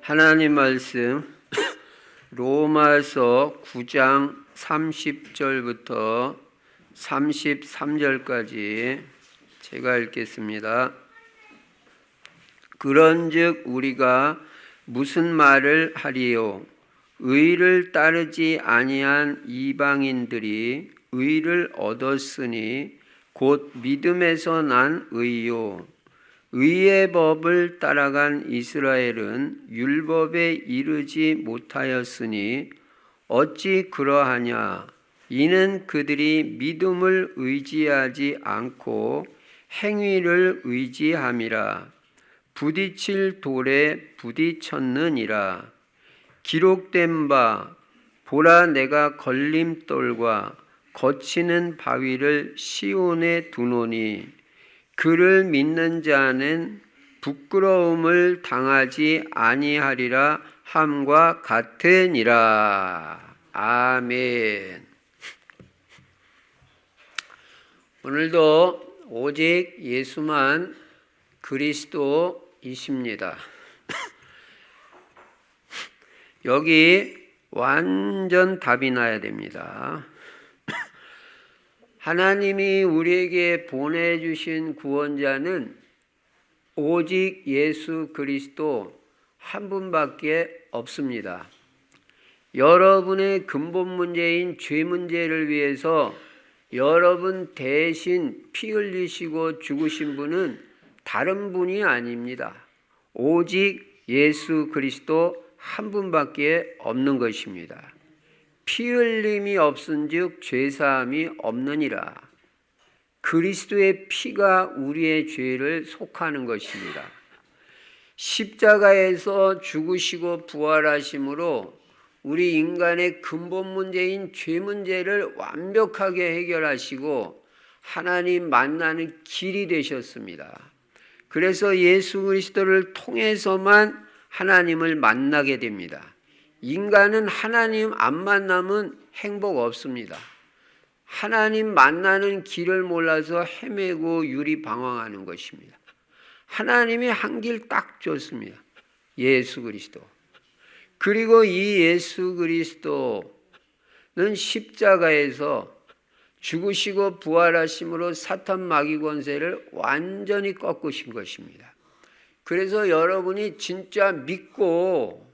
하나님 말씀 로마서 9장 30절부터 33절까지 제가 읽겠습니다. 그런즉 우리가 무슨 말을 하리요? 의를 따르지 아니한 이방인들이 의를 얻었으니 곧 믿음에서 난 의요. 의의 법을 따라간 이스라엘은 율법에 이르지 못하였으니 어찌 그러하냐? 이는 그들이 믿음을 의지하지 않고 행위를 의지함이라. 부딪힐 돌에 부딪혔느니라. 기록된 바 보라, 내가 걸림돌과 거치는 바위를 시온에 두노니 그를 믿는 자는 부끄러움을 당하지 아니하리라 함과 같으니라. 아멘. 오늘도 오직 예수만 그리스도이십니다. 여기 완전 답이 나야 됩니다. 하나님이 우리에게 보내주신 구원자는 오직 예수 그리스도 한 분밖에 없습니다. 여러분의 근본 문제인 죄 문제를 위해서 여러분 대신 피 흘리시고 죽으신 분은 다른 분이 아닙니다. 오직 예수 그리스도 한 분밖에 없는 것입니다. 피 흘림이 없은즉 죄사함이 없느니라. 그리스도의 피가 우리의 죄를 속하는 것입니다. 십자가에서 죽으시고 부활하심으로 우리 인간의 근본 문제인 죄 문제를 완벽하게 해결하시고 하나님 만나는 길이 되셨습니다. 그래서 예수 그리스도를 통해서만 하나님을 만나게 됩니다. 인간은 하나님 안 만나면 행복 없습니다. 하나님 만나는 길을 몰라서 헤매고 유리방황하는 것입니다. 하나님이 한 길 딱 줬습니다. 예수 그리스도. 그리고 이 예수 그리스도는 십자가에서 죽으시고 부활하심으로 사탄 마귀 권세를 완전히 꺾으신 것입니다. 그래서 여러분이 진짜 믿고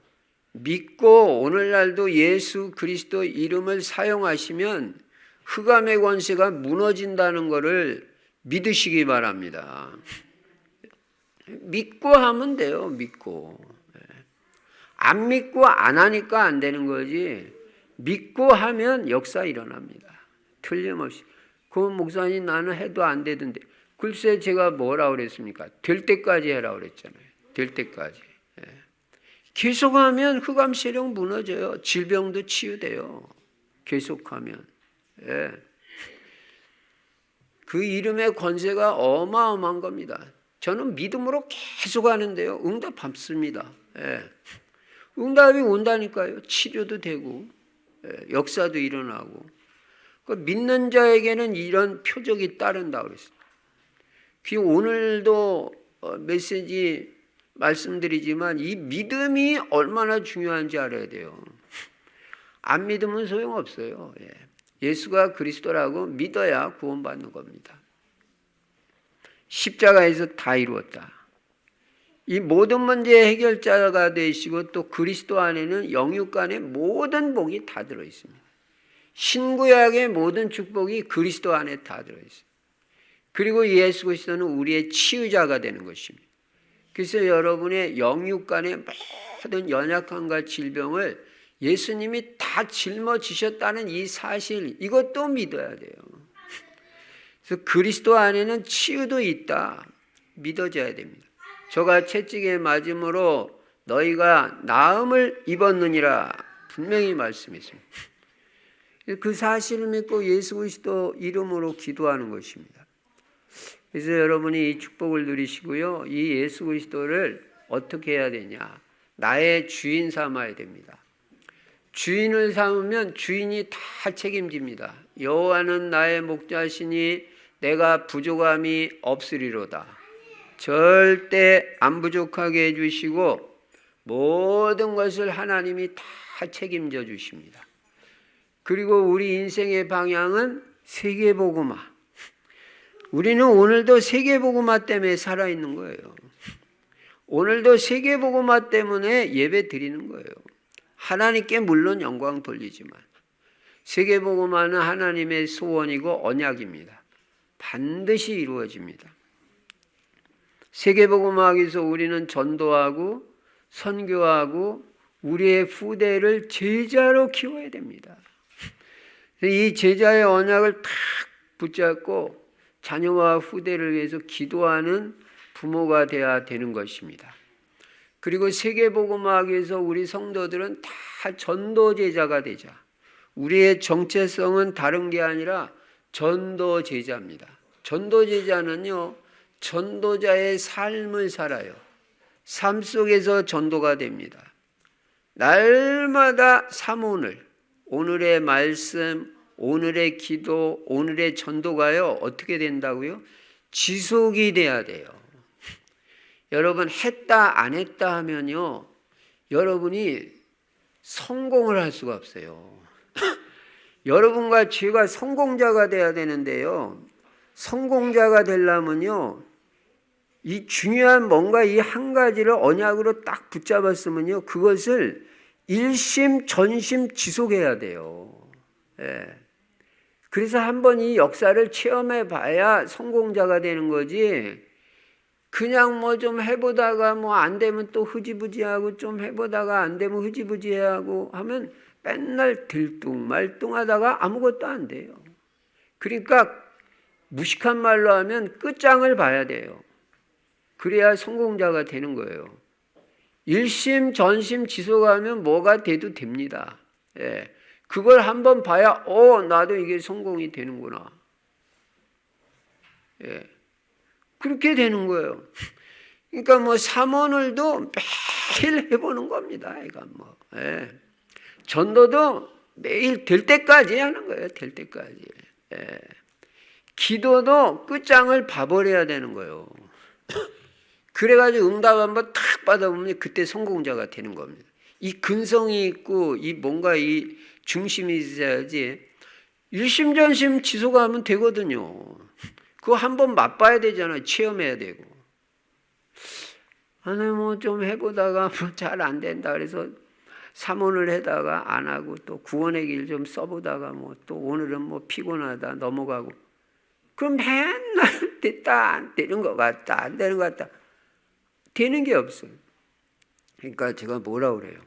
오늘날도 예수 그리스도 이름을 사용하시면 흑암의 권세가 무너진다는 것을 믿으시기 바랍니다. 믿고 하면 돼요. 믿고. 안 믿고 안 하니까 안 되는 거지. 믿고 하면 역사 일어납니다. 틀림없이. 그 목사님 나는 해도 안 되던데. 글쎄 제가 뭐라 그랬습니까? 될 때까지 해라 그랬잖아요. 될 때까지. 계속하면 흑암 세력 무너져요. 질병도 치유돼요. 계속하면. 그 이름의 권세가 어마어마한 겁니다. 저는 믿음으로 계속 하는데요. 응답 받습니다. 응답이 온다니까요. 치료도 되고 역사도 일어나고. 믿는 자에게는 이런 표적이 따른다고 그랬어요. 오늘도 메시지 말씀드리지만 이 믿음이 얼마나 중요한지 알아야 돼요. 안 믿으면 소용없어요. 예수가 그리스도라고 믿어야 구원받는 겁니다. 십자가에서 다 이루었다. 이 모든 문제의 해결자가 되시고 또 그리스도 안에는 영육간의 모든 복이 다 들어있습니다. 신구약의 모든 축복이 그리스도 안에 다 들어있습니다. 그리고 예수 그리스도는 우리의 치유자가 되는 것입니다. 그래서 여러분의 영육간의 모든 연약함과 질병을 예수님이 다 짊어지셨다는 이 사실, 이것도 믿어야 돼요. 그래서 그리스도 안에는 치유도 있다. 믿어져야 됩니다. 저가 채찍에 맞음으로 너희가 나음을 입었느니라 분명히 말씀했습니다. 그 사실을 믿고 예수 그리스도 이름으로 기도하는 것입니다. 그래서 여러분이 이 축복을 누리시고요. 이 예수 그리스도를 어떻게 해야 되냐? 나의 주인 삼아야 됩니다. 주인을 삼으면 주인이 다 책임집니다. 여호와는 나의 목자시니 내가 부족함이 없으리로다. 절대 안 부족하게 해주시고 모든 것을 하나님이 다 책임져 주십니다. 그리고 우리 인생의 방향은 세계복음화. 우리는 오늘도 세계복음화 때문에 살아있는 거예요. 오늘도 세계복음화 때문에 예배 드리는 거예요. 하나님께 물론 영광 돌리지만 세계복음화는 하나님의 소원이고 언약입니다. 반드시 이루어집니다. 세계복음화하기 위해서 우리는 전도하고 선교하고 우리의 후대를 제자로 키워야 됩니다. 이 제자의 언약을 탁 붙잡고 자녀와 후대를 위해서 기도하는 부모가 되어야 되는 것입니다. 그리고 세계복음화하기 위해서 우리 성도들은 다 전도제자가 되자. 우리의 정체성은 다른 게 아니라 전도제자입니다. 전도제자는요, 전도자의 삶을 살아요. 삶 속에서 전도가 됩니다. 날마다 사모늘, 오늘의 말씀, 오늘의 기도, 오늘의 전도가요, 어떻게 된다고요? 지속이 돼야 돼요. 여러분, 했다 안 했다 하면요, 여러분이 성공을 할 수가 없어요. 여러분과 제가 성공자가 돼야 되는데요, 성공자가 되려면요, 이 중요한 뭔가 이 한 가지를 언약으로 딱 붙잡았으면요, 그것을 일심 전심 지속해야 돼요. 예. 그래서 한번 이 역사를 체험해 봐야 성공자가 되는 거지, 그냥 뭐 좀 해보다가 뭐 안 되면 또 흐지부지하고 좀 해보다가 안 되면 흐지부지하고 하면 맨날 들뚱말뚱하다가 아무것도 안 돼요. 그러니까 무식한 말로 하면 끝장을 봐야 돼요. 그래야 성공자가 되는 거예요. 일심 전심 지속하면 뭐가 돼도 됩니다. 예. 그걸 한번 봐야 나도 이게 성공이 되는구나. 예. 그렇게 되는 거예요. 그러니까 뭐 사모늘도 매일 해보는 겁니다. 이거 뭐. 예. 전도도 매일 될 때까지 하는 거예요. 될 때까지. 예. 기도도 끝장을 봐버려야 되는 거예요. 그래가지고 응답 한번 탁 받아보면 그때 성공자가 되는 겁니다. 이 근성이 있고 이 뭔가 이 중심이 있어야지 일심전심 지속하면 되거든요. 그거 한번 맛봐야 되잖아요. 체험해야 되고. 아니 뭐 좀 해보다가 잘 안 된다 그래서 사모를 해다가 안 하고 또 구원의 길 좀 써보다가 뭐 또 오늘은 뭐 피곤하다 넘어가고 그럼 맨날 됐다 안 되는 것 같다 안 되는 것 같다 되는 게 없어요. 그러니까 제가 뭐라 그래요.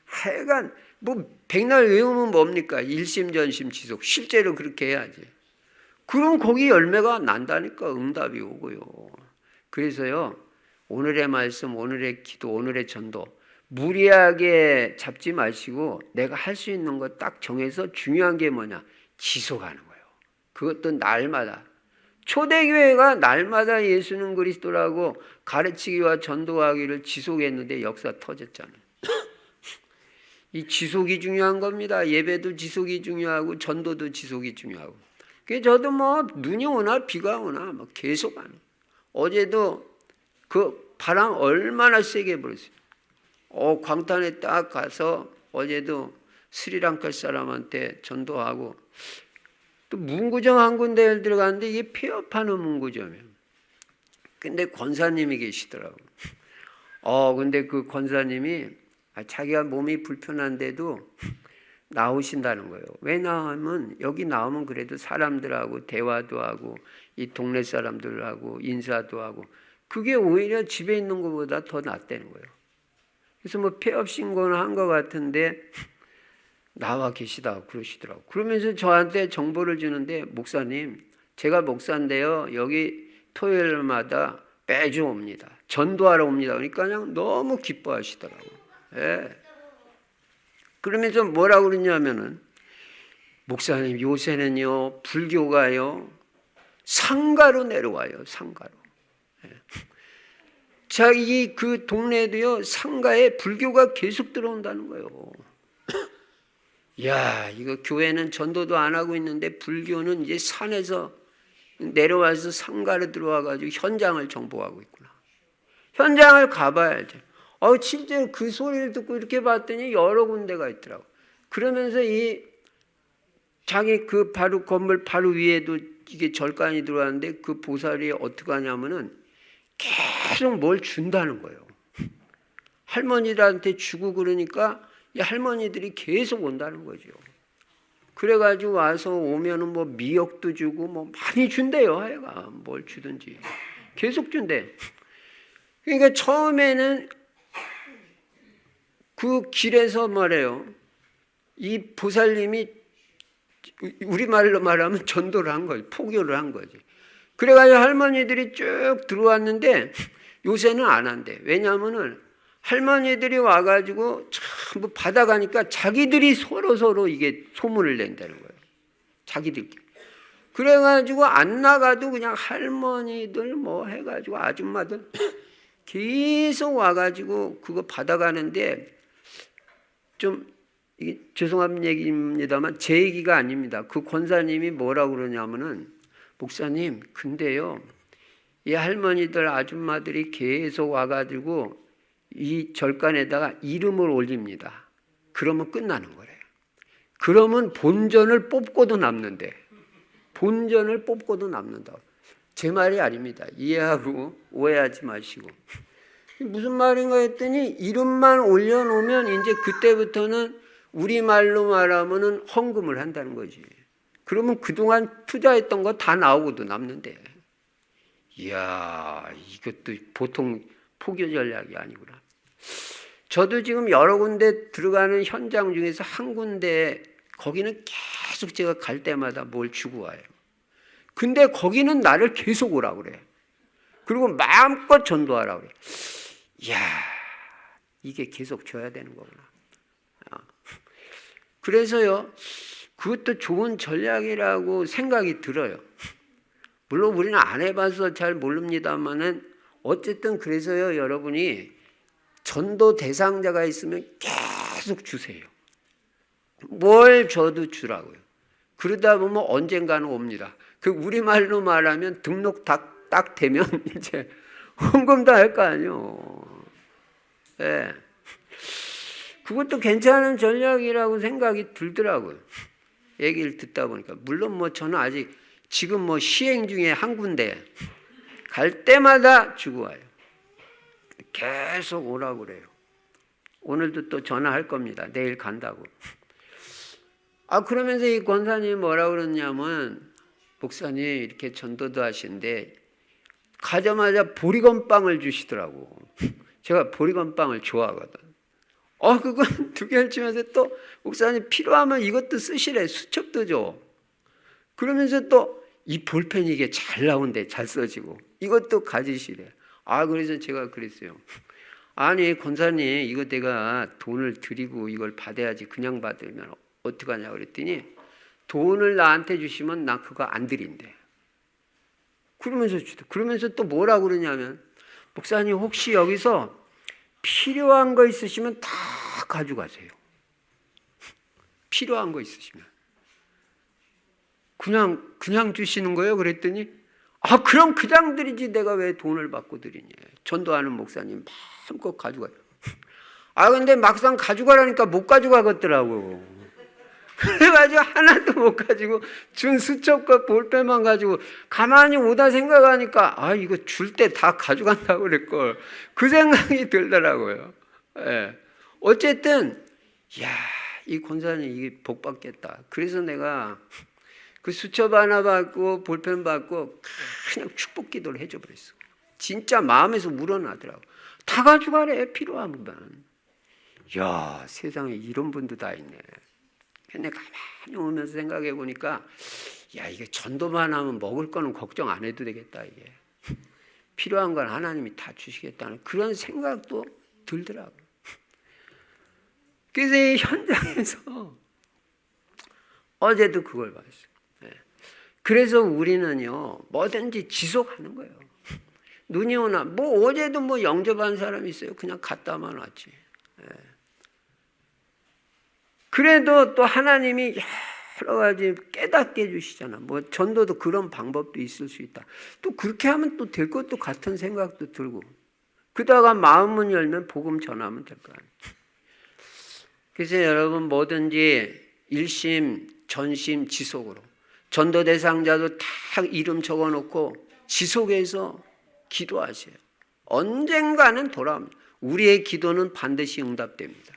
하여간 뭐 백날 외우면 뭡니까? 일심전심 지속. 실제로 그렇게 해야지. 그럼 거기 열매가 난다니까 응답이 오고요. 그래서요. 오늘의 말씀, 오늘의 기도, 오늘의 전도 무리하게 잡지 마시고 내가 할 수 있는 거 딱 정해서 중요한 게 뭐냐? 지속하는 거예요. 그것도 날마다. 초대교회가 날마다 예수는 그리스도라고 가르치기와 전도하기를 지속했는데 역사 터졌잖아요. 이 지속이 중요한 겁니다. 예배도 지속이 중요하고 전도도 지속이 중요하고. 그래서 저도 뭐 눈이 오나 비가 오나 뭐 계속 하는. 어제도 그 바람 얼마나 세게 불었어요. 광탄에 딱 가서 어제도 스리랑카 사람한테 전도하고 또 문구점 한 군데를 들어갔는데 이게 폐업하는 문구점이에요. 근데 권사님이 계시더라고요. 근데 그 권사님이 자기가 몸이 불편한데도 나오신다는 거예요. 왜 나오면 여기 나오면 그래도 사람들하고 대화도 하고 이 동네 사람들하고 인사도 하고 그게 오히려 집에 있는 것보다 더 낫다는 거예요. 그래서 뭐 폐업 신고는 한 것 같은데 나와 계시다고 그러시더라고요. 그러면서 저한테 정보를 주는데 목사님 제가 목사인데요. 여기 토요일마다 매주 옵니다. 전도하러 옵니다. 그러니까 그냥 너무 기뻐하시더라고요. 예. 그러면서 뭐라고 그러냐면은 목사님 요새는요 불교가요 상가로 내려와요. 상가로. 예. 자기 그 동네도요 상가에 불교가 계속 들어온다는 거예요. 야, 이거 교회는 전도도 안 하고 있는데 불교는 이제 산에서 내려와서 상가로 들어와가지고 현장을 정복하고 있구나. 현장을 가봐야지. 실제로 그 소리를 듣고 이렇게 봤더니 여러 군데가 있더라고. 그러면서 이 자기 그 바로 건물 바로 위에도 이게 절간이 들어왔는데 그 보살이 어떻게 하냐면은 계속 뭘 준다는 거예요. 할머니들한테 주고 그러니까 이 할머니들이 계속 온다는 거죠. 그래가지고 와서 오면은 뭐 미역도 주고 뭐 많이 준대요. 하여간 뭘 주든지 계속 준대. 그러니까 처음에는 그 길에서 말해요. 이 보살님이 우리말로 말하면 전도를 한 거지. 포교를 한 거지. 그래가지고 할머니들이 쭉 들어왔는데 요새는 안 한대. 왜냐하면은 할머니들이 와가지고 전부 받아가니까 자기들이 서로 이게 소문을 낸다는 거예요. 자기들끼리. 그래가지고 안 나가도 그냥 할머니들 뭐 해가지고 아줌마들 계속 와가지고 그거 받아가는데 좀 이게 죄송한 얘기입니다만 제 얘기가 아닙니다. 그 권사님이 뭐라고 그러냐면은 목사님 근데요 이 할머니들 아줌마들이 계속 와가지고 이 절간에다가 이름을 올립니다. 그러면 끝나는 거래요. 그러면 본전을 뽑고도 남는데 본전을 뽑고도 남는다. 제 말이 아닙니다. 이해하고 오해하지 마시고. 무슨 말인가 했더니 이름만 올려놓으면 이제 그때부터는 우리말로 말하면은 헌금을 한다는 거지. 그러면 그동안 투자했던 거 다 나오고도 남는데. 이야, 이것도 보통 포교 전략이 아니구나. 저도 지금 여러 군데 들어가는 현장 중에서 한 군데 거기는 계속 제가 갈 때마다 뭘 주고 와요. 근데 거기는 나를 계속 오라고 그래. 그리고 마음껏 전도하라고 그래. 이야, 이게 계속 줘야 되는 거구나. 그래서요, 그것도 좋은 전략이라고 생각이 들어요. 물론 우리는 안 해봐서 잘 모릅니다만은 어쨌든 그래서요, 여러분이 전도 대상자가 있으면 계속 주세요. 뭘 줘도 주라고요. 그러다 보면 언젠가는 옵니다. 그 우리말로 말하면 등록 딱 되면 이제 헌금도 할 거 아니에요. 네. 그것도 괜찮은 전략이라고 생각이 들더라고요. 얘기를 듣다 보니까. 물론 뭐 저는 아직 지금 뭐 시행 중에 한 군데 갈 때마다 주고 와요. 계속 오라고 그래요. 오늘도 또 전화할 겁니다. 내일 간다고. 그러면서 이 권사님이 뭐라고 그러냐면 목사님 이렇게 전도도 하시는데 가자마자 보리건빵을 주시더라고. 제가 보리건빵을 좋아하거든. 그건 두 개를 주면서 또 목사님 필요하면 이것도 쓰시래. 수첩도 줘. 그러면서 또 이 볼펜이 이게 잘 나온대. 잘 써지고. 이것도 가지시래. 그래서 제가 그랬어요. 아니 권사님 이거 내가 돈을 드리고 이걸 받아야지 그냥 받으면 어떡하냐 그랬더니 돈을 나한테 주시면 나 그거 안 드린대. 그러면서 또 뭐라고 그러냐면 목사님 혹시 여기서 필요한 거 있으시면 다 가져가세요. 필요한 거 있으시면. 그냥 주시는 거예요? 그랬더니 그럼 그냥 드리지 내가 왜 돈을 받고 드리냐. 전도하는 목사님 마음껏 가져가요. 근데 막상 가져가라니까 못 가져가겠더라고. 그래가지고 하나도 못 가지고 준 수첩과 볼펜만 가지고 가만히 오다 생각하니까 이거 줄 때 다 가져간다고 그랬걸. 그 생각이 들더라고요. 예. 어쨌든 이 권사님 이게 복 받겠다. 그래서 내가 그 수첩 하나 받고 볼펜 받고 그냥 축복 기도를 해줘 버렸어. 진짜 마음에서 우러나더라고. 다 가져가래 필요하면. 야 세상에 이런 분도 다 있네. 근데 가만히 오면서 생각해 보니까 이게 전도만 하면 먹을 거는 걱정 안 해도 되겠다. 이게 필요한 건 하나님이 다 주시겠다는 그런 생각도 들더라고요. 그래서 이 현장에서 어제도 그걸 봤어요. 그래서 우리는요 뭐든지 지속하는 거예요. 눈이 오나 어제도 영접한 사람이 있어요. 그냥 갔다만 왔지. 그래도 또 하나님이 여러 가지 깨닫게 해주시잖아. 전도도 그런 방법도 있을 수 있다. 또 그렇게 하면 또 될 것도 같은 생각도 들고. 그러다가 마음문 열면 복음 전하면 될 거 아니에요. 그래서 여러분 뭐든지 일심, 전심, 지속으로 전도 대상자도 다 이름 적어놓고 지속해서 기도하세요. 언젠가는 돌아옵니다. 우리의 기도는 반드시 응답됩니다.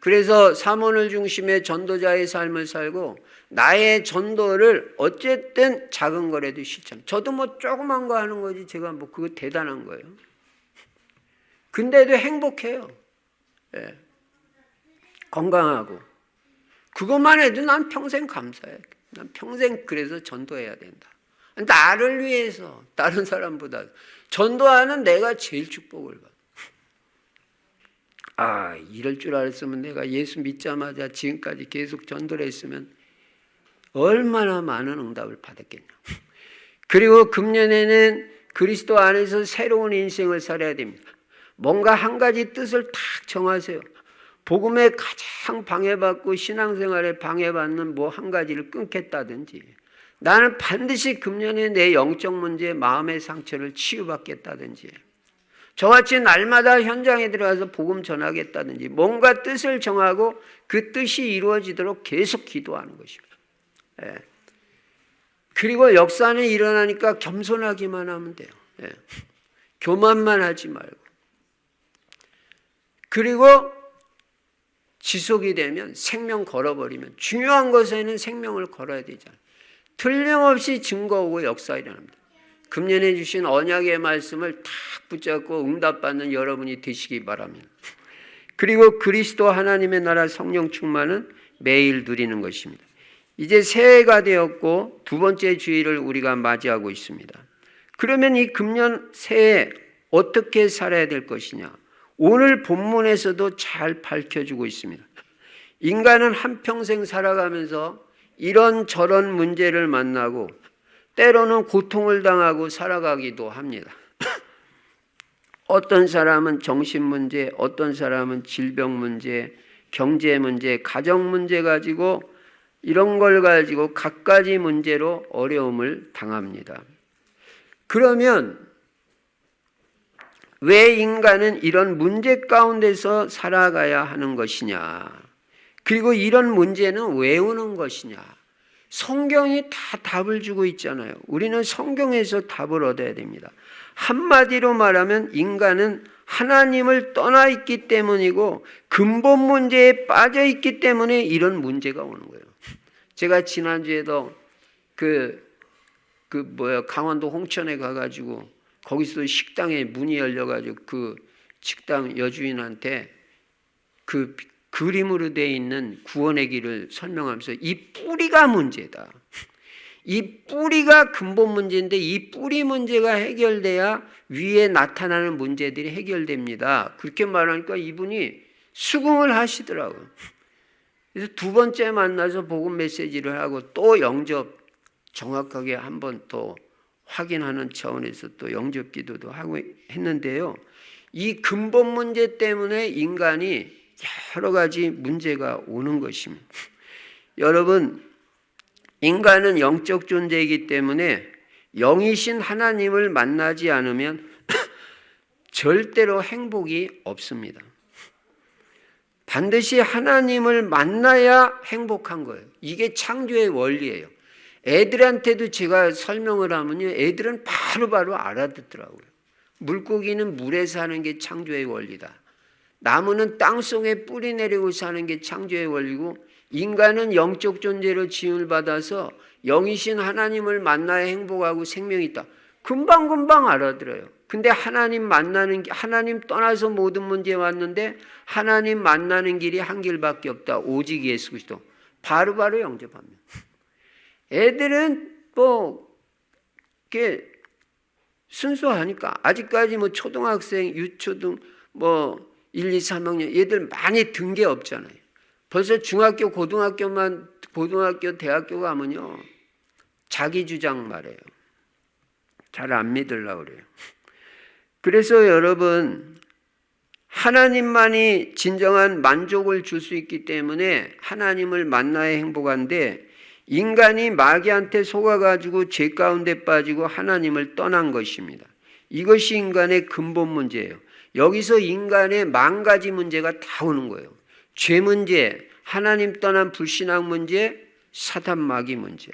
그래서 삼원을 중심의 전도자의 삶을 살고 나의 전도를 어쨌든 작은 거라도 실천. 저도 뭐 조그만 거 하는 거지 제가 뭐 그거 대단한 거예요. 근데도 행복해요. 예. 건강하고. 그것만 해도 난 평생 감사해. 난 평생 그래서 전도해야 된다. 나를 위해서 다른 사람보다 전도하는 내가 제일 축복을 받아. 이럴 줄 알았으면 내가 예수 믿자마자 지금까지 계속 전도를 했으면 얼마나 많은 응답을 받았겠냐. 그리고 금년에는 그리스도 안에서 새로운 인생을 살아야 됩니다. 뭔가 한 가지 뜻을 딱 정하세요. 복음에 가장 방해받고 신앙생활에 방해받는 뭐 한 가지를 끊겠다든지, 나는 반드시 금년에 내 영적 문제, 마음의 상처를 치유받겠다든지, 저같이 날마다 현장에 들어가서 복음 전하겠다든지, 뭔가 뜻을 정하고 그 뜻이 이루어지도록 계속 기도하는 것입니다. 예. 그리고 역사는 일어나니까 겸손하기만 하면 돼요. 예. 교만만 하지 말고. 그리고 지속이 되면 생명 걸어버리면, 중요한 것에는 생명을 걸어야 되잖아요. 틀림없이 증거오고 역사 일어납니다. 금년에 주신 언약의 말씀을 탁 붙잡고 응답받는 여러분이 되시기 바랍니다. 그리고 그리스도 하나님의 나라 성령 충만은 매일 누리는 것입니다. 이제 새해가 되었고 두 번째 주일을 우리가 맞이하고 있습니다. 그러면 이 금년 새해 어떻게 살아야 될 것이냐? 오늘 본문에서도 잘 밝혀주고 있습니다. 인간은 한평생 살아가면서 이런저런 문제를 만나고 때로는 고통을 당하고 살아가기도 합니다. 어떤 사람은 정신 문제, 어떤 사람은 질병 문제, 경제 문제, 가정 문제 가지고 이런 걸 가지고 갖가지 문제로 어려움을 당합니다. 그러면 왜 인간은 이런 문제 가운데서 살아가야 하는 것이냐? 그리고 이런 문제는 왜 오는 것이냐? 성경이 다 답을 주고 있잖아요. 우리는 성경에서 답을 얻어야 됩니다. 한마디로 말하면 인간은 하나님을 떠나 있기 때문이고 근본 문제에 빠져 있기 때문에 이런 문제가 오는 거예요. 제가 지난주에도 강원도 홍천에 가가지고 거기서 식당에 문이 열려가지고 그 식당 여주인한테 그 그림으로 되어 있는 구원의 길을 설명하면서 이 뿌리가 문제다. 이 뿌리가 근본 문제인데 이 뿌리 문제가 해결돼야 위에 나타나는 문제들이 해결됩니다. 그렇게 말하니까 이분이 수긍을 하시더라고요. 그래서 두 번째 만나서 복음 메시지를 하고 또 영접 정확하게 한번 또 확인하는 차원에서 또 영접 기도도 하고 했는데요. 이 근본 문제 때문에 인간이 여러 가지 문제가 오는 것입니다. 여러분, 인간은 영적 존재이기 때문에 영이신 하나님을 만나지 않으면 절대로 행복이 없습니다. 반드시 하나님을 만나야 행복한 거예요. 이게 창조의 원리예요. 애들한테도 제가 설명을 하면요, 애들은 바로바로 알아듣더라고요. 물고기는 물에 사는 게 창조의 원리다. 나무는 땅속에 뿌리 내리고 사는 게 창조의 원리고, 인간은 영적 존재로 지음을 받아서 영이신 하나님을 만나야 행복하고 생명이 있다. 금방금방 알아들어요. 근데 하나님 떠나서 모든 문제 왔는데 하나님 만나는 길이 한 길밖에 없다. 오직 예수 그리스도. 바로바로 영접합니다. 애들은 이렇게 순수하니까 아직까지 초등학생, 유초등 1, 2, 3학년 얘들 많이 든 게 없잖아요. 벌써 중학교, 고등학교, 대학교 가면요, 자기 주장 말해요. 잘 안 믿으려고 그래요. 그래서 여러분, 하나님만이 진정한 만족을 줄 수 있기 때문에 하나님을 만나야 행복한데, 인간이 마귀한테 속아가지고 죄 가운데 빠지고 하나님을 떠난 것입니다. 이것이 인간의 근본 문제예요. 여기서 인간의 만 가지 문제가 다 오는 거예요. 죄 문제, 하나님 떠난 불신앙 문제, 사탄 마귀 문제.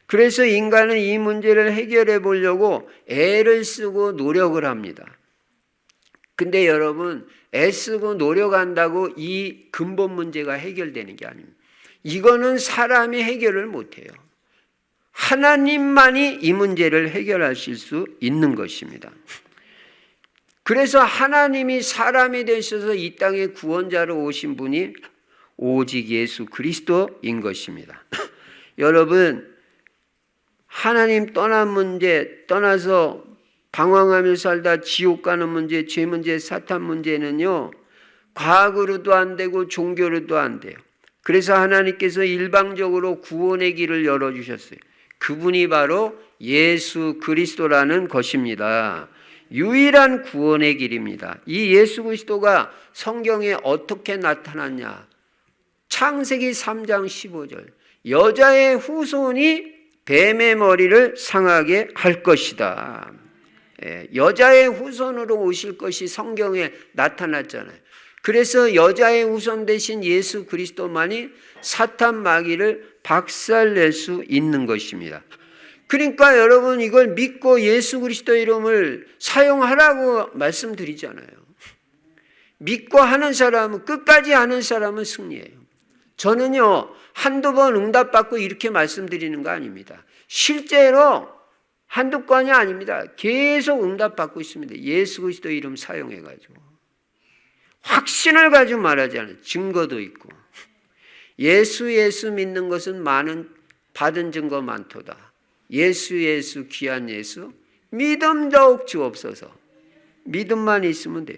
그래서 인간은 이 문제를 해결해 보려고 애를 쓰고 노력을 합니다. 근데 여러분, 애쓰고 노력한다고 이 근본 문제가 해결되는 게 아닙니다. 이거는 사람이 해결을 못해요. 하나님만이 이 문제를 해결하실 수 있는 것입니다. 그래서 하나님이 사람이 되셔서 이 땅에 구원자로 오신 분이 오직 예수 그리스도인 것입니다. 여러분, 하나님 떠난 문제, 떠나서 방황하며 살다 지옥 가는 문제, 죄 문제, 사탄 문제는요, 과학으로도 안 되고 종교로도 안 돼요. 그래서 하나님께서 일방적으로 구원의 길을 열어주셨어요. 그분이 바로 예수 그리스도라는 것입니다. 유일한 구원의 길입니다. 이 예수 그리스도가 성경에 어떻게 나타났냐? 창세기 3장 15절. 여자의 후손이 뱀의 머리를 상하게 할 것이다. 여자의 후손으로 오실 것이 성경에 나타났잖아요. 그래서 여자의 후손 대신 예수 그리스도만이 사탄 마귀를 박살낼 수 있는 것입니다. 그러니까 여러분, 이걸 믿고 예수 그리스도 이름을 사용하라고 말씀드리잖아요. 믿고 하는 사람은, 끝까지 하는 사람은 승리예요. 저는요, 한두 번 응답받고 이렇게 말씀드리는 거 아닙니다. 실제로 한두 건이 아닙니다. 계속 응답받고 있습니다. 예수 그리스도 이름 사용해가지고. 확신을 가지고 말하지 않아요. 증거도 있고. 예수 믿는 것은 많은 받은 증거 많도다. 예수 귀한 예수, 믿음 더욱 주옵소서. 믿음만 있으면 돼요.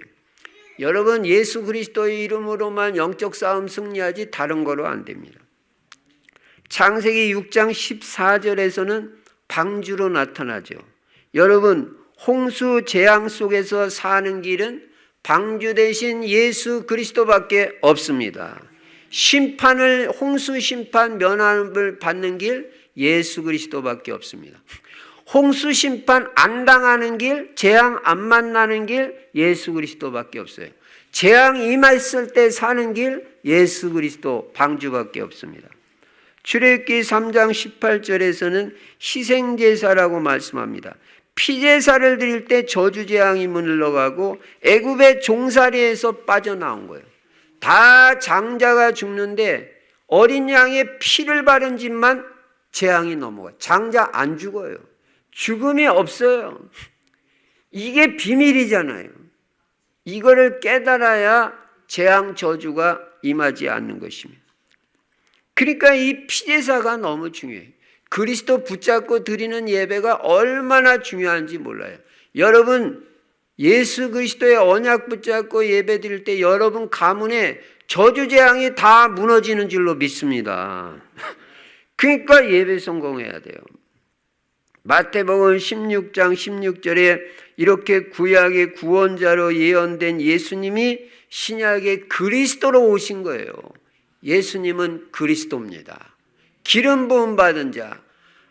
여러분, 예수 그리스도의 이름으로만 영적 싸움 승리하지 다른 거로 안 됩니다. 창세기 6장 14절에서는 방주로 나타나죠. 여러분, 홍수 재앙 속에서 사는 길은 방주 대신 예수 그리스도밖에 없습니다. 심판을, 홍수 심판 면함을 받는 길 예수 그리스도밖에 없습니다. 홍수 심판 안 당하는 길, 재앙 안 만나는 길 예수 그리스도밖에 없어요. 재앙 임했을 때 사는 길 예수 그리스도 방주밖에 없습니다. 출애굽기 3장 18절에서는 희생제사라고 말씀합니다. 피제사를 드릴 때 저주재앙이 물러가고 애굽의 종살이에서 빠져나온 거예요. 다 장자가 죽는데 어린 양의 피를 바른 집만 재앙이 넘어가요. 장자 안 죽어요. 죽음이 없어요. 이게 비밀이잖아요. 이거를 깨달아야 재앙 저주가 임하지 않는 것입니다. 그러니까 이 피제사가 너무 중요해요. 그리스도 붙잡고 드리는 예배가 얼마나 중요한지 몰라요. 여러분, 예수 그리스도의 언약 붙잡고 예배 드릴 때 여러분 가문에 저주재앙이 다 무너지는 줄로 믿습니다. 그러니까 예배 성공해야 돼요. 마태복음 16장 16절에 이렇게 구약의 구원자로 예언된 예수님이 신약의 그리스도로 오신 거예요. 예수님은 그리스도입니다. 기름 부음 받은 자,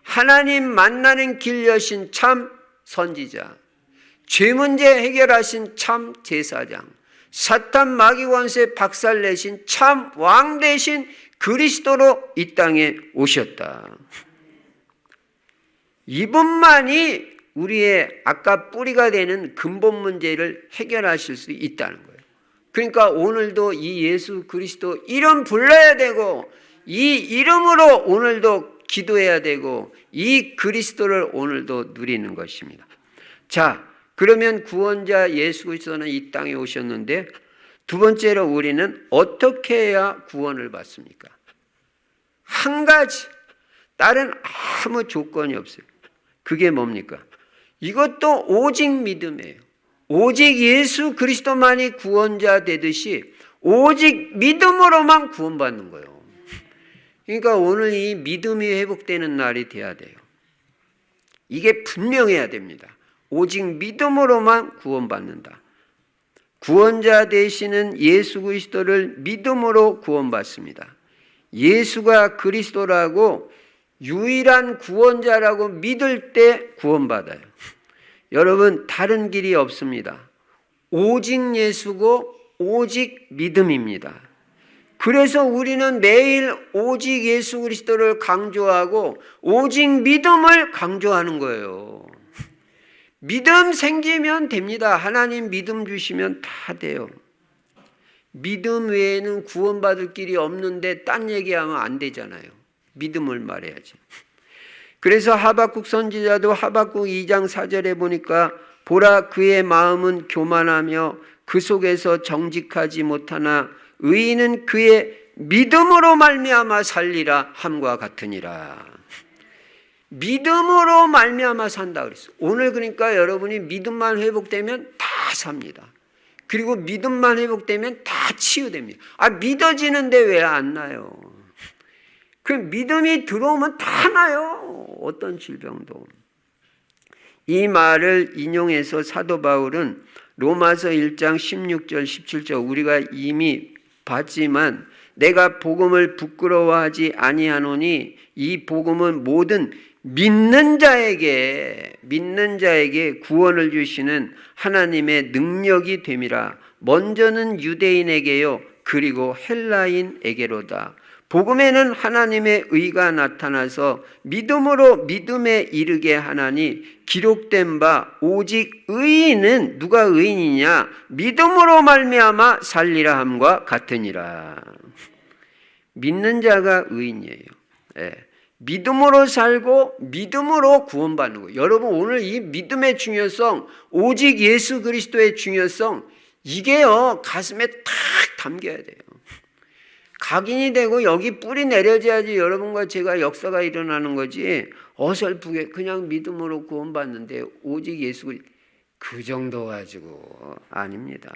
하나님 만나는 길 여신 참 선지자, 죄 문제 해결하신 참 제사장, 사탄 마귀 권세 박살내신 참 왕 대신 그리스도로 이 땅에 오셨다. 이분만이 우리의 아까 뿌리가 되는 근본 문제를 해결하실 수 있다는 거예요. 그러니까 오늘도 이 예수 그리스도 이름 불러야 되고, 이 이름으로 오늘도 기도해야 되고, 이 그리스도를 오늘도 누리는 것입니다. 자, 그러면 구원자 예수 그리스도는 이 땅에 오셨는데, 두 번째로 우리는 어떻게 해야 구원을 받습니까? 한 가지, 다른 아무 조건이 없어요. 그게 뭡니까? 이것도 오직 믿음이에요. 오직 예수 그리스도만이 구원자 되듯이 오직 믿음으로만 구원받는 거예요. 그러니까 오늘 이 믿음이 회복되는 날이 돼야 돼요. 이게 분명해야 됩니다. 오직 믿음으로만 구원받는다. 구원자 되시는 예수 그리스도를 믿음으로 구원받습니다. 예수가 그리스도라고 유일한 구원자라고 믿을 때 구원받아요. 여러분, 다른 길이 없습니다. 오직 예수고 오직 믿음입니다. 그래서 우리는 매일 오직 예수 그리스도를 강조하고 오직 믿음을 강조하는 거예요. 믿음 생기면 됩니다. 하나님 믿음 주시면 다 돼요. 믿음 외에는 구원받을 길이 없는데 딴 얘기하면 안 되잖아요. 믿음을 말해야지. 그래서 하박국 선지자도 하박국 2장 4절에 보니까 보라 그의 마음은 교만하며 그 속에서 정직하지 못하나 의인은 그의 믿음으로 말미암아 살리라 함과 같으니라. 믿음으로 말미암아 산다 그랬어요. 오늘 그러니까 여러분이 믿음만 회복되면 다 삽니다. 그리고 믿음만 회복되면 다 치유됩니다. 믿어지는데 왜 안 나요? 그 믿음이 들어오면 다 나요. 어떤 질병도. 이 말을 인용해서 사도 바울은 로마서 1장 16절 17절 우리가 이미 봤지만 내가 복음을 부끄러워하지 아니하노니 이 복음은 모든 믿는 자에게 구원을 주시는 하나님의 능력이 됨이라. 먼저는 유대인에게요 그리고 헬라인에게로다. 복음에는 하나님의 의가 나타나서 믿음으로 믿음에 이르게 하나니 기록된 바 오직 의인은 누가 의인이냐 믿음으로 말미암아 살리라 함과 같으니라. 믿는 자가 의인이에요. 믿음으로 살고 믿음으로 구원받는 거예요. 여러분 오늘 이 믿음의 중요성, 오직 예수 그리스도의 중요성 이게요 가슴에 탁 담겨야 돼요. 각인이 되고 여기 뿌리 내려져야지 여러분과 제가 역사가 일어나는 거지. 어설프게 그냥 믿음으로 구원받는데 오직 예수 그 정도 가지고 아닙니다.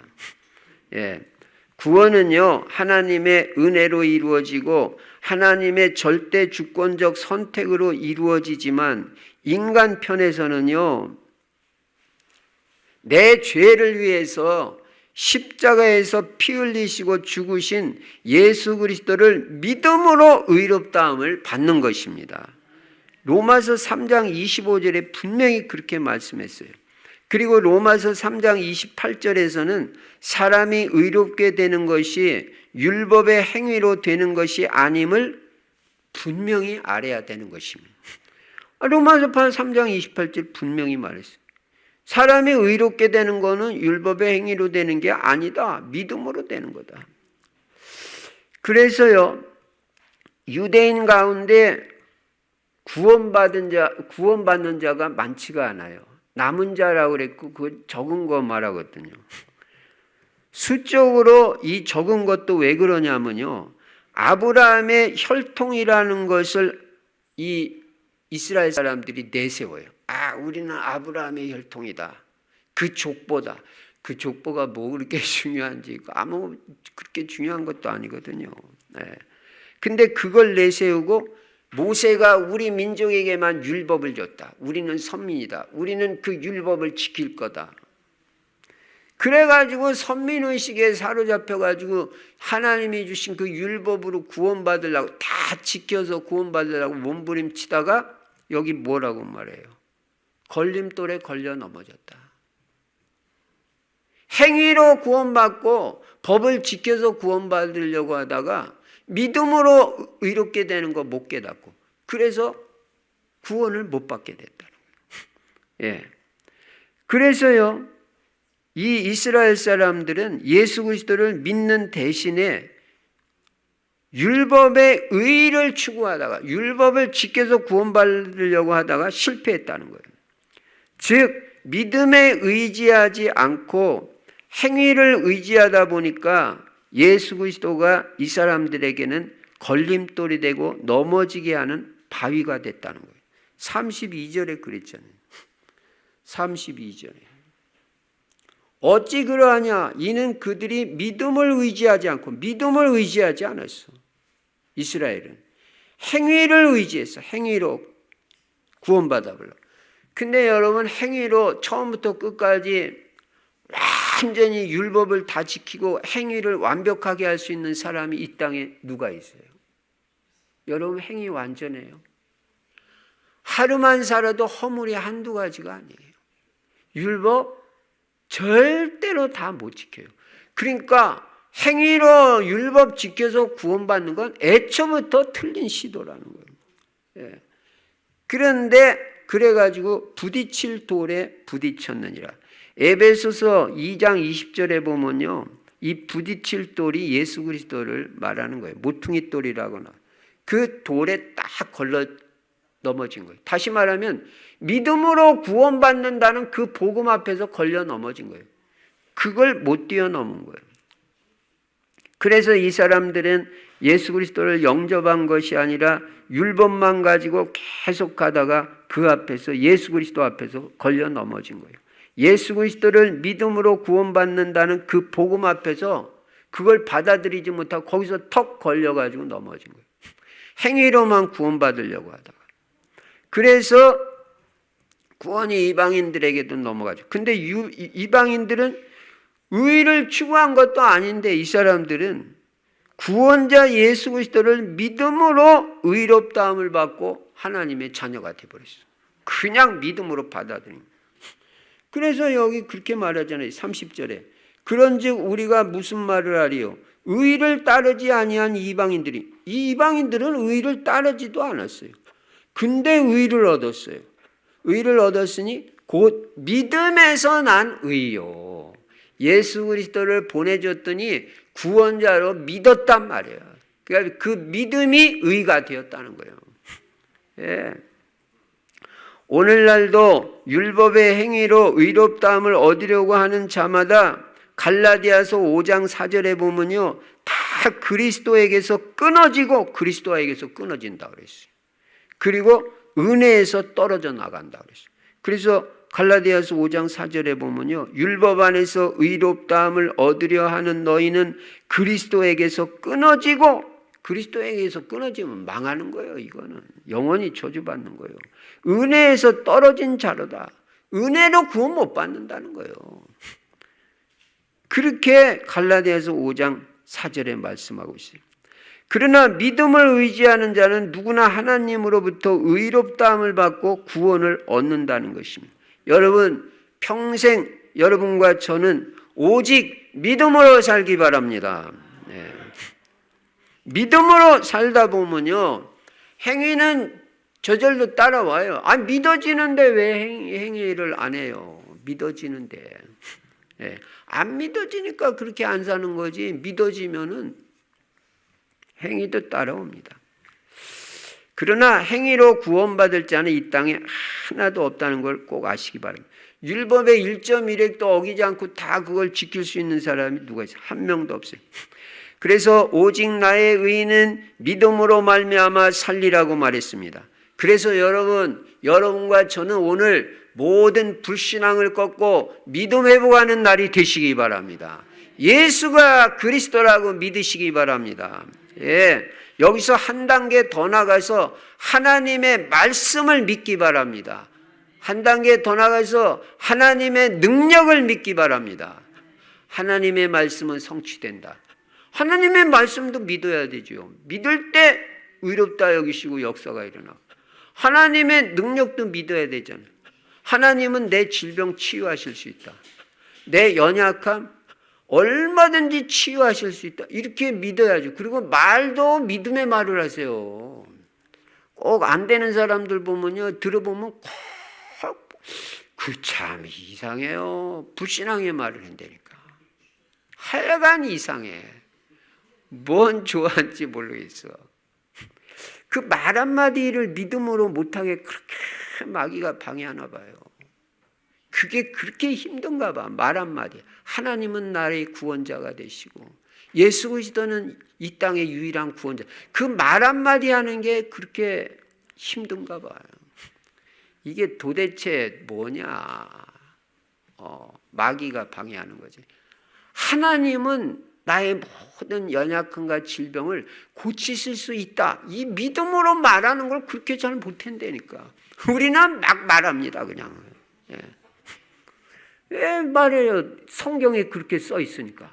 구원은요 하나님의 은혜로 이루어지고 하나님의 절대 주권적 선택으로 이루어지지만 인간 편에서는요 내 죄를 위해서 십자가에서 피 흘리시고 죽으신 예수 그리스도를 믿음으로 의롭다함을 받는 것입니다. 로마서 3장 25절에 분명히 그렇게 말씀했어요. 그리고 로마서 3장 28절에서는 사람이 의롭게 되는 것이 율법의 행위로 되는 것이 아님을 분명히 알아야 되는 것입니다. 로마서 3장 28절 분명히 말했어요. 사람이 의롭게 되는 것은 율법의 행위로 되는 게 아니다. 믿음으로 되는 거다. 그래서요, 유대인 가운데 구원받는 자가 많지가 않아요. 남은 자라고 그랬고, 그 적은 거 말하거든요. 수적으로 이 적은 것도 왜 그러냐면요. 아브라함의 혈통이라는 것을 이 이스라엘 사람들이 내세워요. 우리는 아브라함의 혈통이다. 그 족보다. 그 족보가 뭐 그렇게 중요한지 아무 그렇게 중요한 것도 아니거든요. 근데 그걸 내세우고 모세가 우리 민족에게만 율법을 줬다. 우리는 선민이다. 우리는 그 율법을 지킬 거다. 그래가지고 선민의식에 사로잡혀가지고 하나님이 주신 그 율법으로 구원받으려고 다 지켜서 구원받으려고 몸부림치다가 여기 뭐라고 말해요? 걸림돌에 걸려 넘어졌다. 행위로 구원받고 법을 지켜서 구원받으려고 하다가 믿음으로 의롭게 되는 거 못 깨닫고 그래서 구원을 못 받게 됐다는 거예요. 그래서요 이 이스라엘 사람들은 예수 그리스도를 믿는 대신에 율법의 의를 추구하다가 율법을 지켜서 구원받으려고 하다가 실패했다는 거예요. 즉 믿음에 의지하지 않고 행위를 의지하다 보니까 예수 그리스도가 이 사람들에게는 걸림돌이 되고 넘어지게 하는 바위가 됐다는 거예요. 32절에 그랬잖아요. 32절에. 어찌 그러하냐? 이는 그들이 믿음을 의지하지 않았어. 이스라엘은. 행위를 의지했어. 행위로 구원받아보려고. 근데 여러분 행위로 처음부터 끝까지 완전히 율법을 다 지키고 행위를 완벽하게 할 수 있는 사람이 이 땅에 누가 있어요? 여러분 행위 완전해요. 하루만 살아도 허물이 한두 가지가 아니에요. 율법 절대로 다 못 지켜요. 그러니까 행위로 율법 지켜서 구원받는 건 애초부터 틀린 시도라는 거예요. 예. 그런데 그래가지고 부딪힐 돌에 부딪혔느니라. 에베소서 2장 20절에 보면요, 이 부딪힐 돌이 예수 그리스도를 말하는 거예요. 모퉁이 돌이라거나 그 돌에 딱 걸러 넘어진 거예요. 다시 말하면 믿음으로 구원받는다는 그 복음 앞에서 걸려 넘어진 거예요. 그걸 못 뛰어넘은 거예요. 그래서 이 사람들은 예수 그리스도를 영접한 것이 아니라 율법만 가지고 계속 가다가 그 앞에서 예수 그리스도 앞에서 걸려 넘어진 거예요. 예수 그리스도를 믿음으로 구원받는다는 그 복음 앞에서 그걸 받아들이지 못하고 거기서 턱 걸려가지고 넘어진 거예요. 행위로만 구원받으려고 하다가. 그래서 구원이 이방인들에게도 넘어가죠. 근데 이방인들은 의를 추구한 것도 아닌데 이 사람들은 구원자 예수 그리스도를 믿음으로 의롭다함을 받고 하나님의 자녀가 되어버렸어요. 그냥 믿음으로 받아들인 거예요. 그래서 여기 그렇게 말하잖아요. 30절에. 그런즉 우리가 무슨 말을 하리요? 의를 따르지 아니한 이방인들이. 이 이방인들은 의를 따르지도 않았어요. 근데 의를 얻었어요. 의를 얻었으니 곧 믿음에서 난 의요. 예수 그리스도를 보내줬더니 구원자로 믿었단 말이에요. 그러니까 그 믿음이 의가 되었다는 거예요. 예. 오늘날도 율법의 행위로 의롭다함을 얻으려고 하는 자마다 갈라디아서 5장 4절에 보면요, 다 그리스도에게서 끊어지고 그리스도에게서 끊어진다 그랬어요. 그리고 은혜에서 떨어져 나간다 그랬어요. 그래서 갈라디아서 5장 4절에 보면요, 율법 안에서 의롭다함을 얻으려 하는 너희는 그리스도에게서 끊어지고, 그리스도에게서 끊어지면 망하는 거예요. 이거는 영원히 저주받는 거예요. 은혜에서 떨어진 자로다. 은혜로 구원 못 받는다는 거예요. 그렇게 갈라디아서 5장 4절에 말씀하고 있어요. 그러나 믿음을 의지하는 자는 누구나 하나님으로부터 의롭다함을 받고 구원을 얻는다는 것입니다. 여러분, 평생 여러분과 저는 오직 믿음으로 살기 바랍니다. 네. 믿음으로 살다 보면요, 행위는 저절로 따라와요. 아, 믿어지는데 왜 행위를 안 해요? 믿어지는데. 네. 안 믿어지니까 그렇게 안 사는 거지. 믿어지면은 행위도 따라옵니다. 그러나 행위로 구원받을 자는 이 땅에 하나도 없다는 걸 꼭 아시기 바랍니다. 율법의 1.1획도 어기지 않고 다 그걸 지킬 수 있는 사람이 누가 있어요? 한 명도 없어요. 그래서 오직 나의 의는 믿음으로 말미암아 살리라고 말했습니다. 그래서 여러분과 저는 오늘 모든 불신앙을 꺾고 믿음 회복하는 날이 되시기 바랍니다. 예수가 그리스도라고 믿으시기 바랍니다. 예, 여기서 한 단계 더 나가서 하나님의 말씀을 믿기 바랍니다. 한 단계 더 나가서 하나님의 능력을 믿기 바랍니다. 하나님의 말씀은 성취된다. 하나님의 말씀도 믿어야 되죠. 믿을 때 의롭다 여기시고 역사가 일어나고, 하나님의 능력도 믿어야 되잖아요. 하나님은 내 질병 치유하실 수 있다. 내 연약함 얼마든지 치유하실 수 있다. 이렇게 믿어야죠. 그리고 말도 믿음의 말을 하세요. 꼭 안 되는 사람들 보면요, 들어보면 꼭 그 참 이상해요. 불신앙의 말을 한다니까. 하여간 이상해. 뭔 좋아하는지 모르겠어. 그 말 한마디를 믿음으로 못하게 그렇게 마귀가 방해하나 봐요. 그게 그렇게 힘든가 봐. 말 한마디. 하나님은 나의 구원자가 되시고 예수 그리스도는 이 땅의 유일한 구원자. 그 말 한마디 하는 게 그렇게 힘든가 봐요. 이게 도대체 뭐냐. 마귀가 방해하는 거지. 하나님은 나의 모든 연약함과 질병을 고치실 수 있다. 이 믿음으로 말하는 걸 그렇게 잘 못한다니까. 우리는 막 말합니다, 그냥. 예. 왜 말해요? 성경에 그렇게 써 있으니까.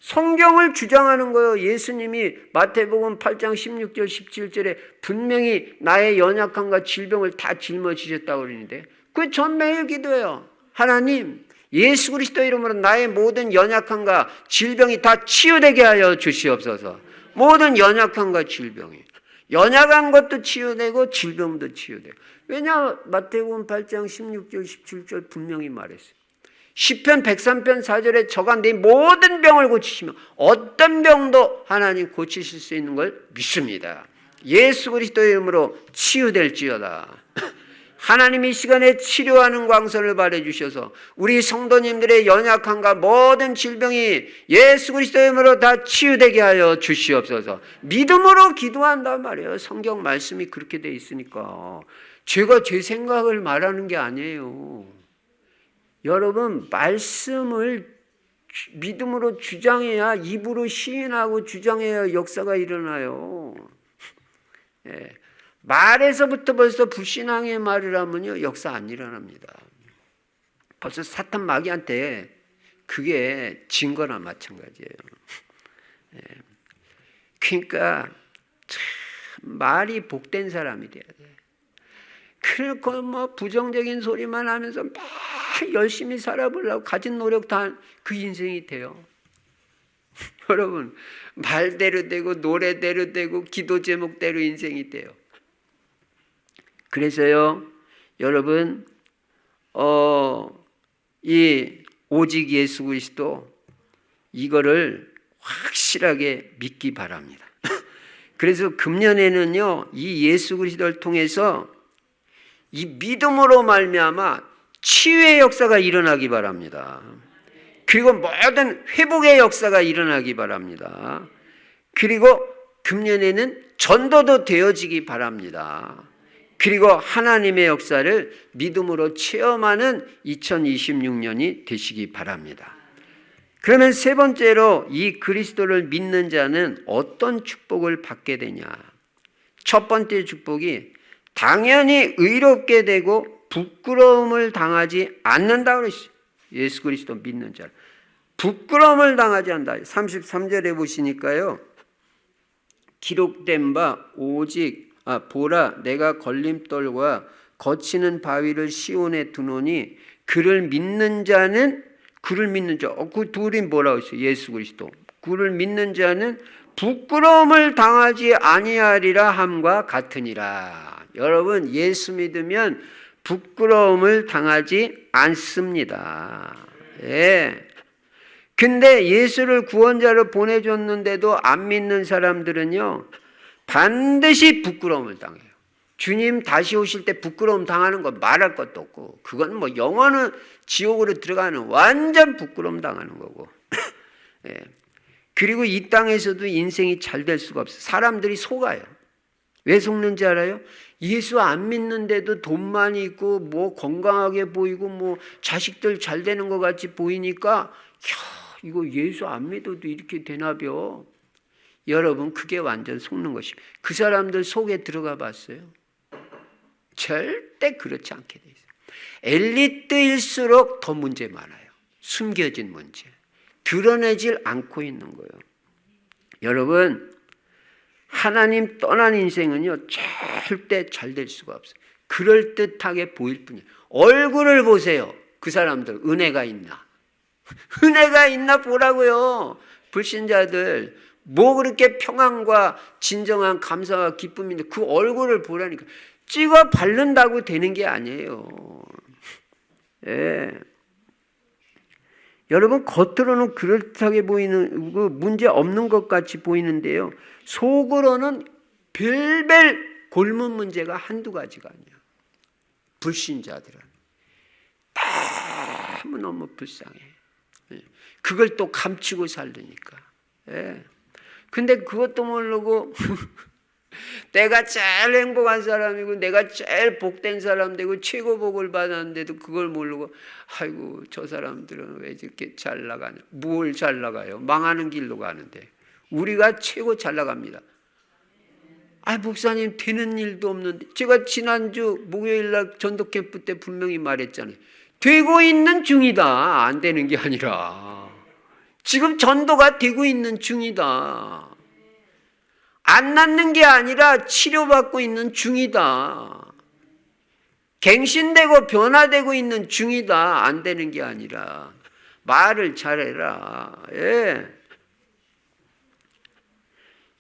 성경을 주장하는 거예요. 예수님이 마태복음 8장 16절 17절에 분명히 나의 연약함과 질병을 다 짊어지셨다고 그러는데, 그 전 매일 기도해요. 하나님, 예수 그리스도 이름으로 나의 모든 연약함과 질병이 다 치유되게 하여 주시옵소서. 모든 연약함과 질병이, 연약한 것도 치유되고 질병도 치유되고. 왜냐? 마태복음 8장 16절 17절 분명히 말했어요. 시편 103편 4절에 저가 내 모든 병을 고치시며 어떤 병도 하나님 고치실 수 있는 걸 믿습니다. 예수 그리스도의 이름으로 치유될지어다. 하나님이 이 시간에 치료하는 광선을 발해주셔서 우리 성도님들의 연약함과 모든 질병이 예수 그리스도의 이름으로 다 치유되게 하여 주시옵소서. 믿음으로 기도한단 말이에요. 성경 말씀이 그렇게 돼 있으니까. 제가 제 생각을 말하는 게 아니에요. 여러분, 말씀을 믿음으로 주장해야, 입으로 시인하고 주장해야 역사가 일어나요. 예. 말에서부터 벌써 불신앙의 말을 하면요, 역사 안 일어납니다. 벌써 사탄 마귀한테 그게 진 거나 마찬가지예요. 예. 그러니까 참 말이 복된 사람이 돼야 돼. 그렇고 뭐 부정적인 소리만 하면서 막 열심히 살아보려고 가진 노력 다 그 인생이 돼요. 여러분, 말대로 되고 노래대로 되고 기도 제목대로 인생이 돼요. 그래서요, 여러분, 이 오직 예수 그리스도 이거를 확실하게 믿기 바랍니다. 그래서 금년에는요, 이 예수 그리스도를 통해서 이 믿음으로 말미암아 치유의 역사가 일어나기 바랍니다. 그리고 모든 회복의 역사가 일어나기 바랍니다. 그리고 금년에는 전도도 되어지기 바랍니다. 그리고 하나님의 역사를 믿음으로 체험하는 2026년이 되시기 바랍니다. 그러면 세 번째로 이 그리스도를 믿는 자는 어떤 축복을 받게 되냐? 첫 번째 축복이 당연히 의롭게 되고 부끄러움을 당하지 않는다 그랬어요. 예수 그리스도 믿는 자. 부끄러움을 당하지 않는다. 33절에 보시니까요. 기록된 바 오직 보라 내가 걸림돌과 거치는 바위를 시온에 두노니 그를 믿는 자는 그 둘이 뭐라고 했어요? 예수 그리스도. 그를 믿는 자는 부끄러움을 당하지 아니하리라 함과 같으니라. 여러분, 예수 믿으면 부끄러움을 당하지 않습니다. 예. 근데 예수를 구원자로 보내줬는데도 안 믿는 사람들은요, 반드시 부끄러움을 당해요. 주님 다시 오실 때 부끄러움 당하는 거 말할 것도 없고, 그건 뭐 영원한 지옥으로 들어가는 완전 부끄러움 당하는 거고. 예. 그리고 이 땅에서도 인생이 잘 될 수가 없어요. 사람들이 속아요. 왜 속는지 알아요? 예수 안 믿는데도 돈 많이 있고 뭐 건강하게 보이고 뭐 자식들 잘 되는 것 같이 보이니까 이거 예수 안 믿어도 이렇게 되나벼. 여러분, 그게 완전 속는 것입니다. 그 사람들 속에 들어가 봤어요? 절대 그렇지 않게 돼 있어요. 엘리트일수록 더 문제 많아요. 숨겨진 문제. 드러내질 않고 있는 거예요. 여러분, 하나님 떠난 인생은요, 절대 잘 될 수가 없어요. 그럴듯하게 보일 뿐이에요. 얼굴을 보세요. 그 사람들 은혜가 있나? 은혜가 있나 보라고요. 불신자들 뭐 그렇게 평안과 진정한 감사와 기쁨인데 그 얼굴을 보라니까. 찍어 바른다고 되는 게 아니에요. 예. 여러분, 겉으로는 그럴듯하게 보이는, 문제 없는 것 같이 보이는데요, 속으로는 별별 골문 문제가 한두 가지가 아니야. 불신자들은 너무너무 불쌍해. 그걸 또 감추고 살려니까. 예. 근데 그것도 모르고 내가 제일 행복한 사람이고 내가 제일 복된 사람 되고 최고 복을 받았는데도 그걸 모르고 아이고 저 사람들은 왜 이렇게 잘 나가냐. 뭘 잘 나가요? 망하는 길로 가는데 우리가 최고 잘 나갑니다. 아, 목사님 되는 일도 없는데. 제가 지난주 목요일날 전도 캠프 때 분명히 말했잖아요. 되고 있는 중이다. 안 되는 게 아니라 지금 전도가 되고 있는 중이다. 안 낫는 게 아니라 치료받고 있는 중이다. 갱신되고 변화되고 있는 중이다. 안 되는 게 아니라 말을 잘해라. 예.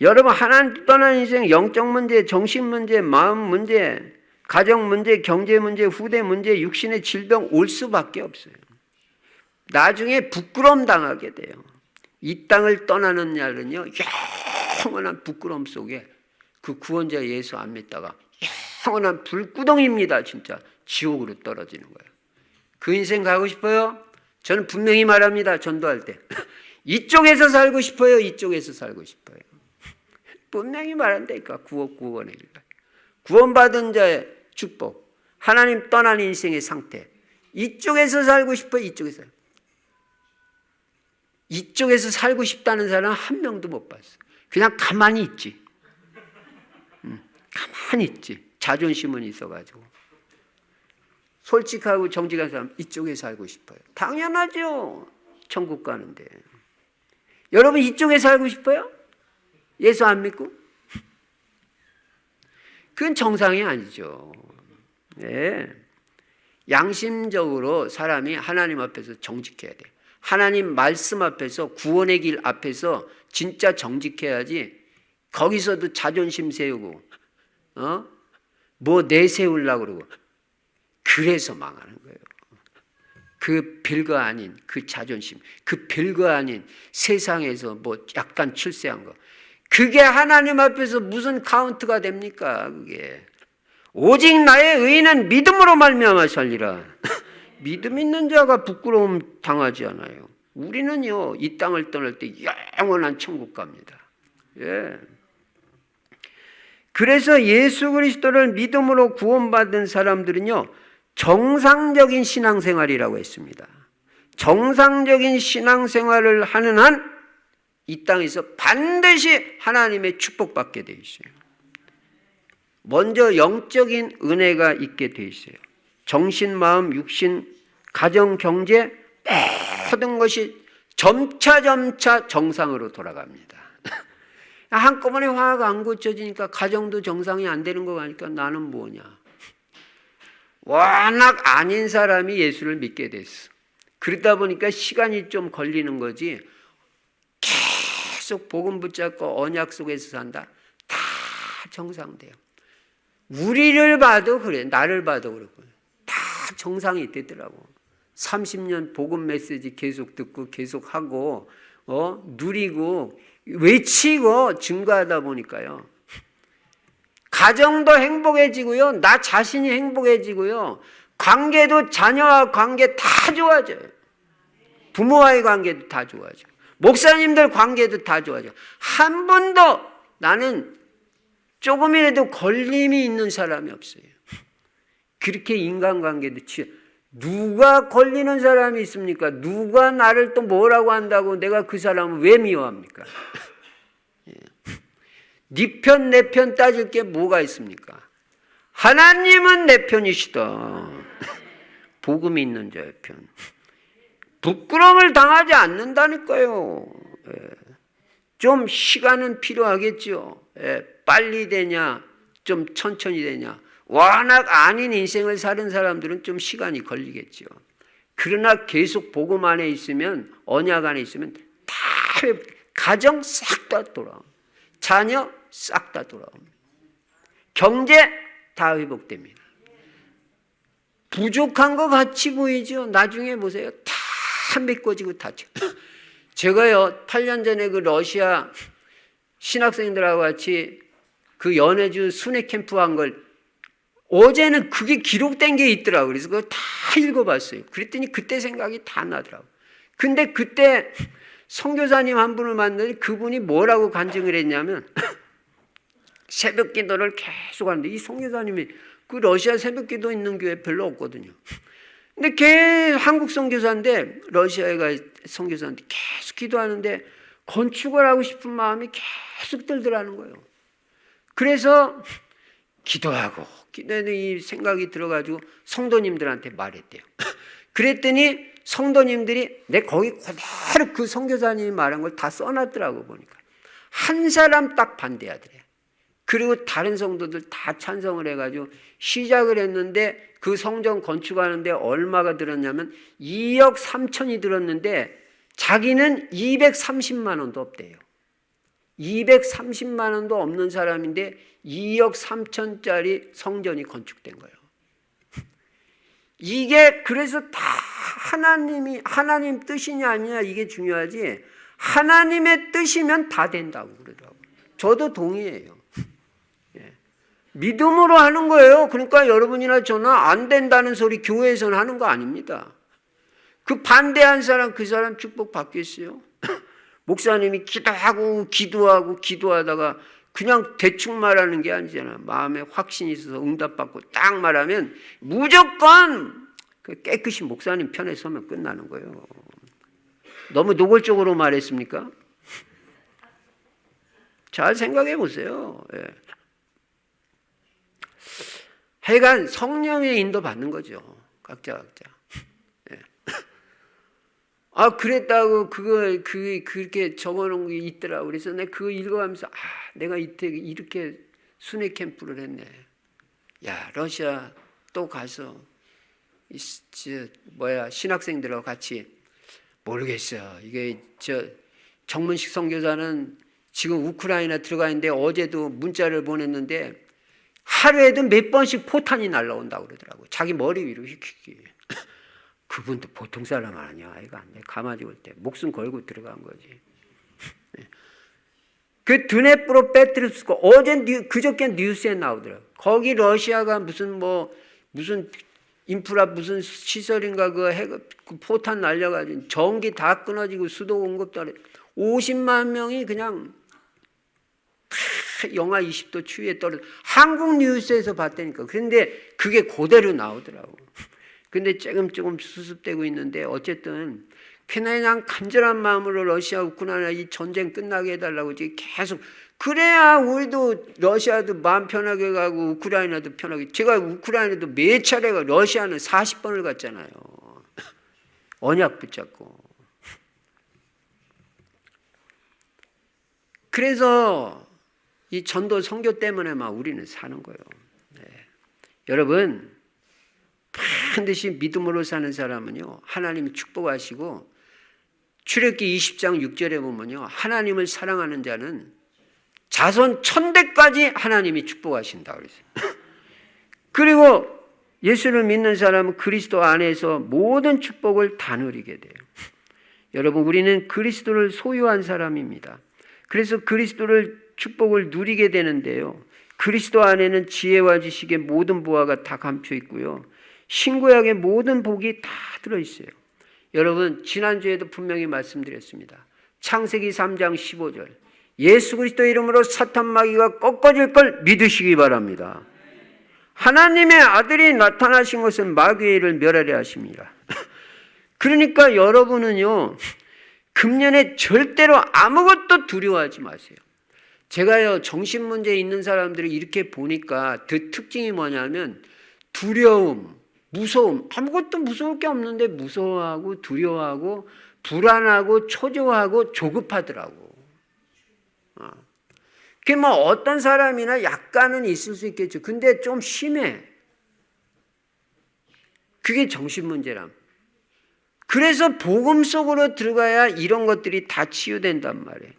여러분, 하나님 떠난 인생, 영적 문제, 정신 문제, 마음 문제, 가정 문제, 경제 문제, 후대 문제, 육신의 질병 올 수밖에 없어요. 나중에 부끄러움 당하게 돼요. 이 땅을 떠나는 날은요, 영원한 부끄러움 속에 그 구원자 예수 안 믿다가 영원한 불구덩입니다. 진짜 지옥으로 떨어지는 거예요. 그 인생 가고 싶어요? 저는 분명히 말합니다. 전도할 때 이쪽에서 살고 싶어요? 이쪽에서 살고 싶어요? 분명히 말한다니까. 구원의 길. 구원받은 자의 축복, 하나님 떠난 인생의 상태. 이쪽에서 살고 싶어요? 이쪽에서? 이쪽에서 살고 싶다는 사람 한 명도 못 봤어. 그냥 가만히 있지. 가만히 있지. 자존심은 있어가지고. 솔직하고 정직한 사람 이쪽에 살고 싶어요. 당연하죠. 천국 가는데. 여러분 이쪽에 살고 싶어요? 예수 안 믿고? 그건 정상이 아니죠. 네. 양심적으로 사람이 하나님 앞에서 정직해야 돼. 하나님 말씀 앞에서, 구원의 길 앞에서 진짜 정직해야지. 거기서도 자존심 세우고 뭐 내세우려고 그러고 그래서 망하는 거예요. 그 별거 아닌 그 자존심, 그 별거 아닌 세상에서 뭐 약간 출세한 거, 그게 하나님 앞에서 무슨 카운트가 됩니까? 그게 오직 나의 의인은 믿음으로 말미암아 살리라. 믿음 있는 자가 부끄러움 당하지 않아요. 우리는요, 이 땅을 떠날 때 영원한 천국 갑니다. 예. 그래서 예수 그리스도를 믿음으로 구원받은 사람들은요, 정상적인 신앙생활이라고 했습니다. 정상적인 신앙생활을 하는 한 이 땅에서 반드시 하나님의 축복받게 돼 있어요. 먼저 영적인 은혜가 있게 돼 있어요. 정신, 마음, 육신, 가정, 경제 모든 것이 점차 정상으로 돌아갑니다. 한꺼번에 화가 안 고쳐지니까 가정도 정상이 안 되는 거 가니까 나는 뭐냐. 워낙 아닌 사람이 예수를 믿게 됐어. 그러다 보니까 시간이 좀 걸리는 거지. 계속 복음 붙잡고 언약 속에서 산다. 다 정상돼요. 우리를 봐도 그래. 나를 봐도 그렇고. 다 정상이 되더라고. 30년 복음 메시지 계속 듣고 계속 하고 누리고 외치고 증거하다 보니까요. 가정도 행복해지고요. 나 자신이 행복해지고요. 관계도 자녀와 관계 다 좋아져요. 부모와의 관계도 다 좋아져요. 목사님들 관계도 다 좋아져요. 한 번도 나는 조금이라도 걸림이 있는 사람이 없어요. 그렇게 인간관계도 누가 걸리는 사람이 있습니까? 누가 나를 또 뭐라고 한다고 내가 그 사람을 왜 미워합니까? 네 편, 내 편 따질 게 뭐가 있습니까? 하나님은 내 편이시다. 복음이 있는 자의 편. 부끄러움을 당하지 않는다니까요. 좀 시간은 필요하겠죠. 빨리 되냐, 좀 천천히 되냐. 워낙 아닌 인생을 사는 사람들은 좀 시간이 걸리겠죠. 그러나 계속 복음 안에 있으면, 언약 안에 있으면 다 가정 싹 다 돌아옵니다. 자녀 싹 다 돌아옵니다. 경제 다 회복됩니다. 부족한 것 같이 보이죠. 나중에 보세요. 다 메꿔지고 다죠. 제가요 8년 전에 그 러시아 신학생들하고 같이 그 연해주 순회 캠프 한 걸 어제는 그게 기록된 게 있더라고요. 그래서 그거 다 읽어봤어요. 그랬더니 그때 생각이 다 나더라고요. 근데 그때 선교사님 한 분을 만났는데 그분이 뭐라고 간증을 했냐면 새벽 기도를 계속 하는데 이 선교사님이 그 러시아 새벽 기도 있는 교회 별로 없거든요. 근데 걔 한국 선교사인데 러시아에 가 선교사인데 계속 기도하는데 건축을 하고 싶은 마음이 계속 들더라는 거예요. 그래서 기도하고 기도에는 이 생각이 들어가지고 성도님들한테 말했대요. 그랬더니 성도님들이 내 거기 그대로 그 선교사님이 말한 걸 다 써놨더라고 보니까 한 사람 딱 반대하더래. 그리고 다른 성도들 다 찬성을 해가지고 시작을 했는데 그 성전 건축하는데 얼마가 들었냐면 2억 3천이 들었는데 자기는 230만 원도 없대요. 230만 원도 없는 사람인데 2억 3천짜리 성전이 건축된 거예요. 이게 그래서 다 하나님 뜻이냐 아니냐 이게 중요하지, 하나님의 뜻이면 다 된다고 그러더라고요. 저도 동의해요. 예. 믿음으로 하는 거예요. 그러니까 여러분이나 저나 안 된다는 소리 교회에서는 하는 거 아닙니다. 그 반대한 사람, 그 사람 축복 받겠어요? 목사님이 기도하다가 그냥 대충 말하는 게 아니잖아. 마음에 확신이 있어서 응답받고 딱 말하면 무조건 깨끗이 목사님 편에 서면 끝나는 거예요. 너무 노골적으로 말했습니까? 잘 생각해 보세요. 예. 하여간 성령의 인도 받는 거죠. 각자. 예. 그랬다고 그렇게 적어놓은 게 있더라고. 그래서 내가 그거 읽어가면서 내가 이렇게 순회 캠프를 했네. 야, 러시아 또 가서 신학생들하고 같이 모르겠어요. 이게 정문식 선교사는 지금 우크라이나 들어가 있는데 어제도 문자를 보냈는데 하루에도 몇 번씩 포탄이 날라온다고 그러더라고. 자기 머리 위로 휙휙. 그분도 보통 사람 아니야. 이거 안 돼. 가마지 올 때 목숨 걸고 들어간 거지. 그 드네프로 페트롭스크 그저께 뉴스에 나오더라고. 거기 러시아가 무슨 인프라 무슨 시설인가 그 포탄 날려가지고 전기 다 끊어지고 수도 공급도 안 해. 50만 명이 그냥 영하 20도 추위에 떨어져. 한국 뉴스에서 봤다니까. 그런데 그게 그대로 나오더라고. 근데 조금 수습되고 있는데 어쨌든 그냥 간절한 마음으로 러시아 우크라이나 이 전쟁 끝나게 해달라고 계속, 그래야 우리도 러시아도 마음 편하게 가고 우크라이나도 편하게. 제가 우크라이나도 몇 차례가, 러시아는 40번을 갔잖아요. 언약 붙잡고. 그래서 이 전도 선교 때문에만 우리는 사는 거예요. 네. 여러분, 반드시 믿음으로 사는 사람은요, 하나님이 축복하시고, 출애굽기 20장 6절에 보면요, 하나님을 사랑하는 자는 자손 1000대까지 하나님이 축복하신다 그랬어요. 그리고 예수를 믿는 사람은 그리스도 안에서 모든 축복을 다 누리게 돼요. 여러분, 우리는 그리스도를 소유한 사람입니다. 그래서 그리스도를 축복을 누리게 되는데요, 그리스도 안에는 지혜와 지식의 모든 보화가 다 감춰 있고요, 신구약의 모든 복이 다 들어있어요. 여러분, 지난주에도 분명히 말씀드렸습니다. 창세기 3장 15절, 예수 그리스도 이름으로 사탄 마귀가 꺾어질 걸 믿으시기 바랍니다. 하나님의 아들이 나타나신 것은 마귀의 일을 멸하려 하십니다. 그러니까 여러분은요, 금년에 절대로 아무것도 두려워하지 마세요. 제가요, 정신문제 있는 사람들을 이렇게 보니까 그 특징이 뭐냐면 두려움, 무서움, 아무것도 무서울 게 없는데 무서워하고 두려워하고 불안하고 초조하고 조급하더라고. 그게 어떤 사람이나 약간은 있을 수 있겠죠. 근데 좀 심해. 그게 정신문제람. 그래서 복음 속으로 들어가야 이런 것들이 다 치유된단 말이에요.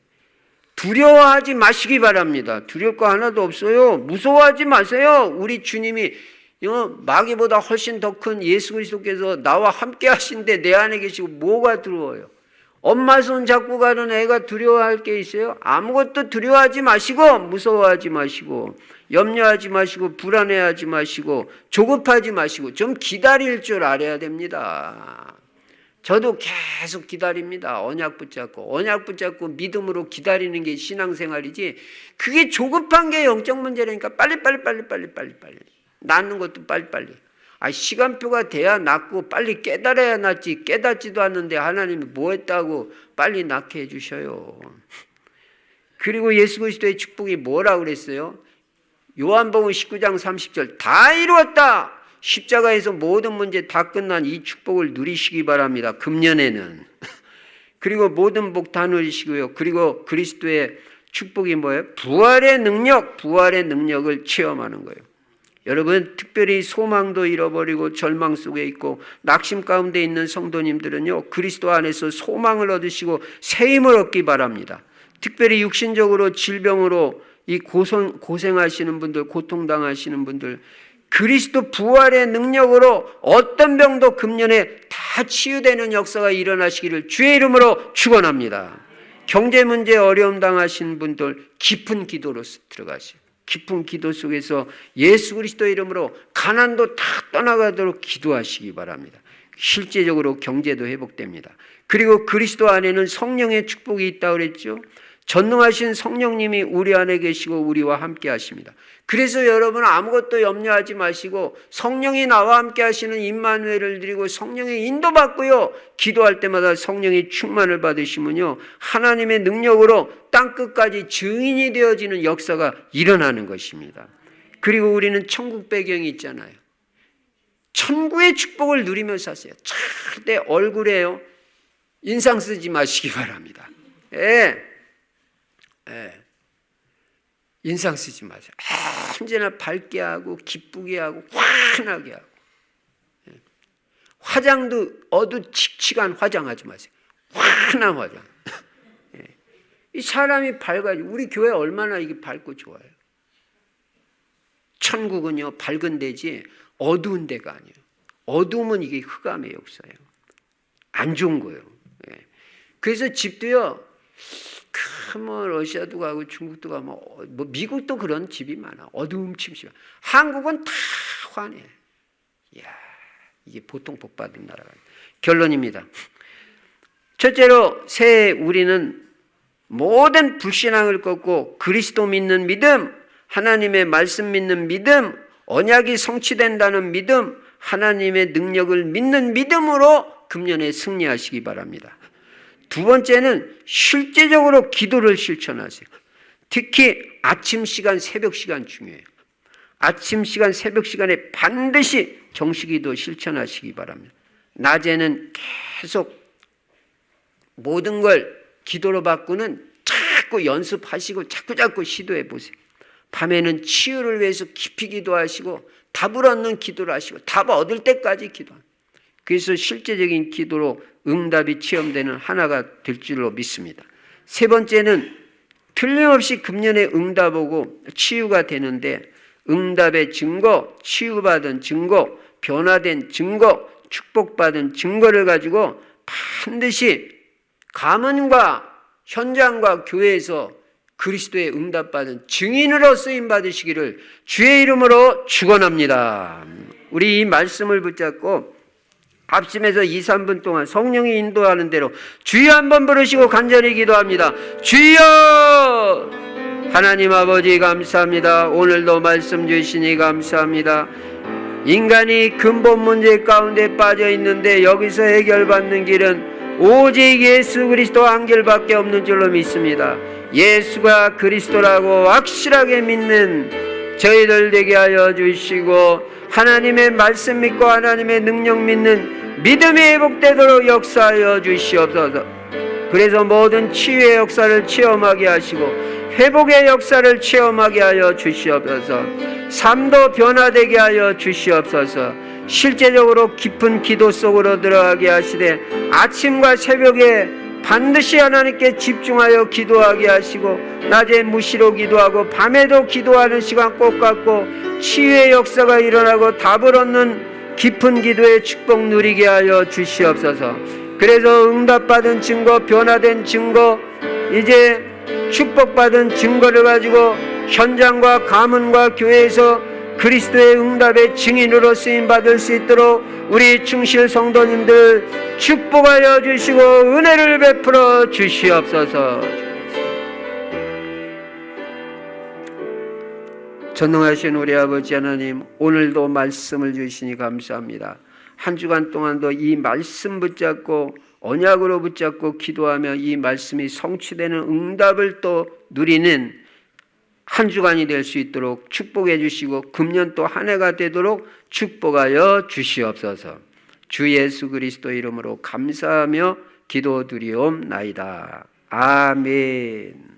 두려워하지 마시기 바랍니다. 두려울 거 하나도 없어요. 무서워하지 마세요. 우리 주님이 마귀보다 훨씬 더 큰 예수 그리스도께서 나와 함께 하신데 내 안에 계시고 뭐가 두려워요? 엄마 손 잡고 가는 애가 두려워할 게 있어요? 아무것도 두려워하지 마시고, 무서워하지 마시고, 염려하지 마시고, 불안해하지 마시고, 조급하지 마시고, 좀 기다릴 줄 알아야 됩니다. 저도 계속 기다립니다. 언약 붙잡고 믿음으로 기다리는 게 신앙생활이지, 그게 조급한 게 영적 문제라니까. 빨리 낳는 것도 빨리. 시간표가 돼야 낳고 빨리 깨달아야 낳지, 깨닫지도 않는데 하나님이 뭐 했다고 빨리 낳게 해주셔요. 그리고 예수 그리스도의 축복이 뭐라고 그랬어요? 요한복음 19장 30절, 다 이루었다. 십자가에서 모든 문제 다 끝난 이 축복을 누리시기 바랍니다. 금년에는. 그리고 모든 복 다 누리시고요. 그리고 그리스도의 축복이 뭐예요? 부활의 능력을 체험하는 거예요. 여러분, 특별히 소망도 잃어버리고 절망 속에 있고 낙심 가운데 있는 성도님들은요, 그리스도 안에서 소망을 얻으시고 새 힘을 얻기 바랍니다. 특별히 육신적으로 질병으로 이 고생하시는 분들, 고통당하시는 분들, 그리스도 부활의 능력으로 어떤 병도 금년에 다 치유되는 역사가 일어나시기를 주의 이름으로 축원합니다. 경제 문제 어려움 당하신 분들 깊은 기도로 들어가시고, 깊은 기도 속에서 예수 그리스도 이름으로 가난도 다 떠나가도록 기도하시기 바랍니다. 실제적으로 경제도 회복됩니다. 그리고 그리스도 안에는 성령의 축복이 있다고 그랬죠. 전능하신 성령님이 우리 안에 계시고 우리와 함께 하십니다. 그래서 여러분 아무것도 염려하지 마시고 성령이 나와 함께 하시는 임마누엘을 드리고 성령의 인도받고요, 기도할 때마다 성령의 충만을 받으시면요, 하나님의 능력으로 땅끝까지 증인이 되어지는 역사가 일어나는 것입니다. 그리고 우리는 천국 배경이 있잖아요. 천국의 축복을 누리며 사세요. 절대 얼굴에요 인상 쓰지 마시기 바랍니다. 인상 쓰지 마세요. 언제나 밝게 하고 기쁘게 하고 환하게 하고, 화장도 어두칙칙한 화장하지 마세요. 환한 화장. 이 사람이 밝아지고, 우리 교회 얼마나 이게 밝고 좋아요. 천국은요 밝은 데지 어두운 데가 아니에요. 어두움은 이게 흑암의 역사예요. 안 좋은 거예요. 그래서 집도요, 뭐 러시아도 가고 중국도 가고 뭐 미국도 그런 집이 많아. 어두움침침. 한국은 다 환해. 이야, 이게 보통 복 받은 나라가. 결론입니다. 첫째로, 새해 우리는 모든 불신앙을 꺾고 그리스도 믿는 믿음, 하나님의 말씀 믿는 믿음, 언약이 성취된다는 믿음, 하나님의 능력을 믿는 믿음으로 금년에 승리하시기 바랍니다. 두 번째는 실제적으로 기도를 실천하세요. 특히 아침 시간, 새벽 시간 중요해요. 아침 시간, 새벽 시간에 반드시 정시기도 실천하시기 바랍니다. 낮에는 계속 모든 걸 기도로 바꾸는 자꾸 연습하시고 자꾸 시도해 보세요. 밤에는 치유를 위해서 깊이 기도하시고 답을 얻는 기도를 하시고 답 얻을 때까지 기도합니다. 그래서 실제적인 기도로 응답이 체험되는 하나가 될 줄로 믿습니다. 세 번째는 틀림없이 금년에 응답 오고 치유가 되는데, 응답의 증거, 치유받은 증거, 변화된 증거, 축복받은 증거를 가지고 반드시 가문과 현장과 교회에서 그리스도의 응답받은 증인으로 쓰임받으시기를 주의 이름으로 축원합니다. 우리 이 말씀을 붙잡고 앞심에서 2, 3분 동안 성령이 인도하는 대로 주여 한번 부르시고 간절히 기도합니다. 주여! 하나님 아버지 감사합니다. 오늘도 말씀 주시니 감사합니다. 인간이 근본 문제 가운데 빠져 있는데 여기서 해결받는 길은 오직 예수 그리스도 한 길밖에 없는 줄로 믿습니다. 예수가 그리스도라고 확실하게 믿는 저희들 되게 하여 주시고, 하나님의 말씀 믿고 하나님의 능력 믿는 믿음이 회복되도록 역사하여 주시옵소서. 그래서 모든 치유의 역사를 체험하게 하시고 회복의 역사를 체험하게 하여 주시옵소서. 삶도 변화되게 하여 주시옵소서. 실제적으로 깊은 기도 속으로 들어가게 하시되 아침과 새벽에 반드시 하나님께 집중하여 기도하게 하시고, 낮에 무시로 기도하고 밤에도 기도하는 시간 꼭 갖고 치유의 역사가 일어나고 답을 얻는 깊은 기도의 축복 누리게 하여 주시옵소서. 그래서 응답받은 증거, 변화된 증거, 이제 축복받은 증거를 가지고 현장과 가문과 교회에서 그리스도의 응답의 증인으로 쓰임받을 수 있도록 우리 충실 성도님들 축복하여 주시고 은혜를 베풀어 주시옵소서. 전능하신 우리 아버지 하나님, 오늘도 말씀을 주시니 감사합니다. 한 주간 동안도 이 말씀 붙잡고 언약으로 붙잡고 기도하며 이 말씀이 성취되는 응답을 또 누리는 한 주간이 될 수 있도록 축복해 주시고 금년 또 한 해가 되도록 축복하여 주시옵소서. 주 예수 그리스도 이름으로 감사하며 기도드리옵나이다. 아멘.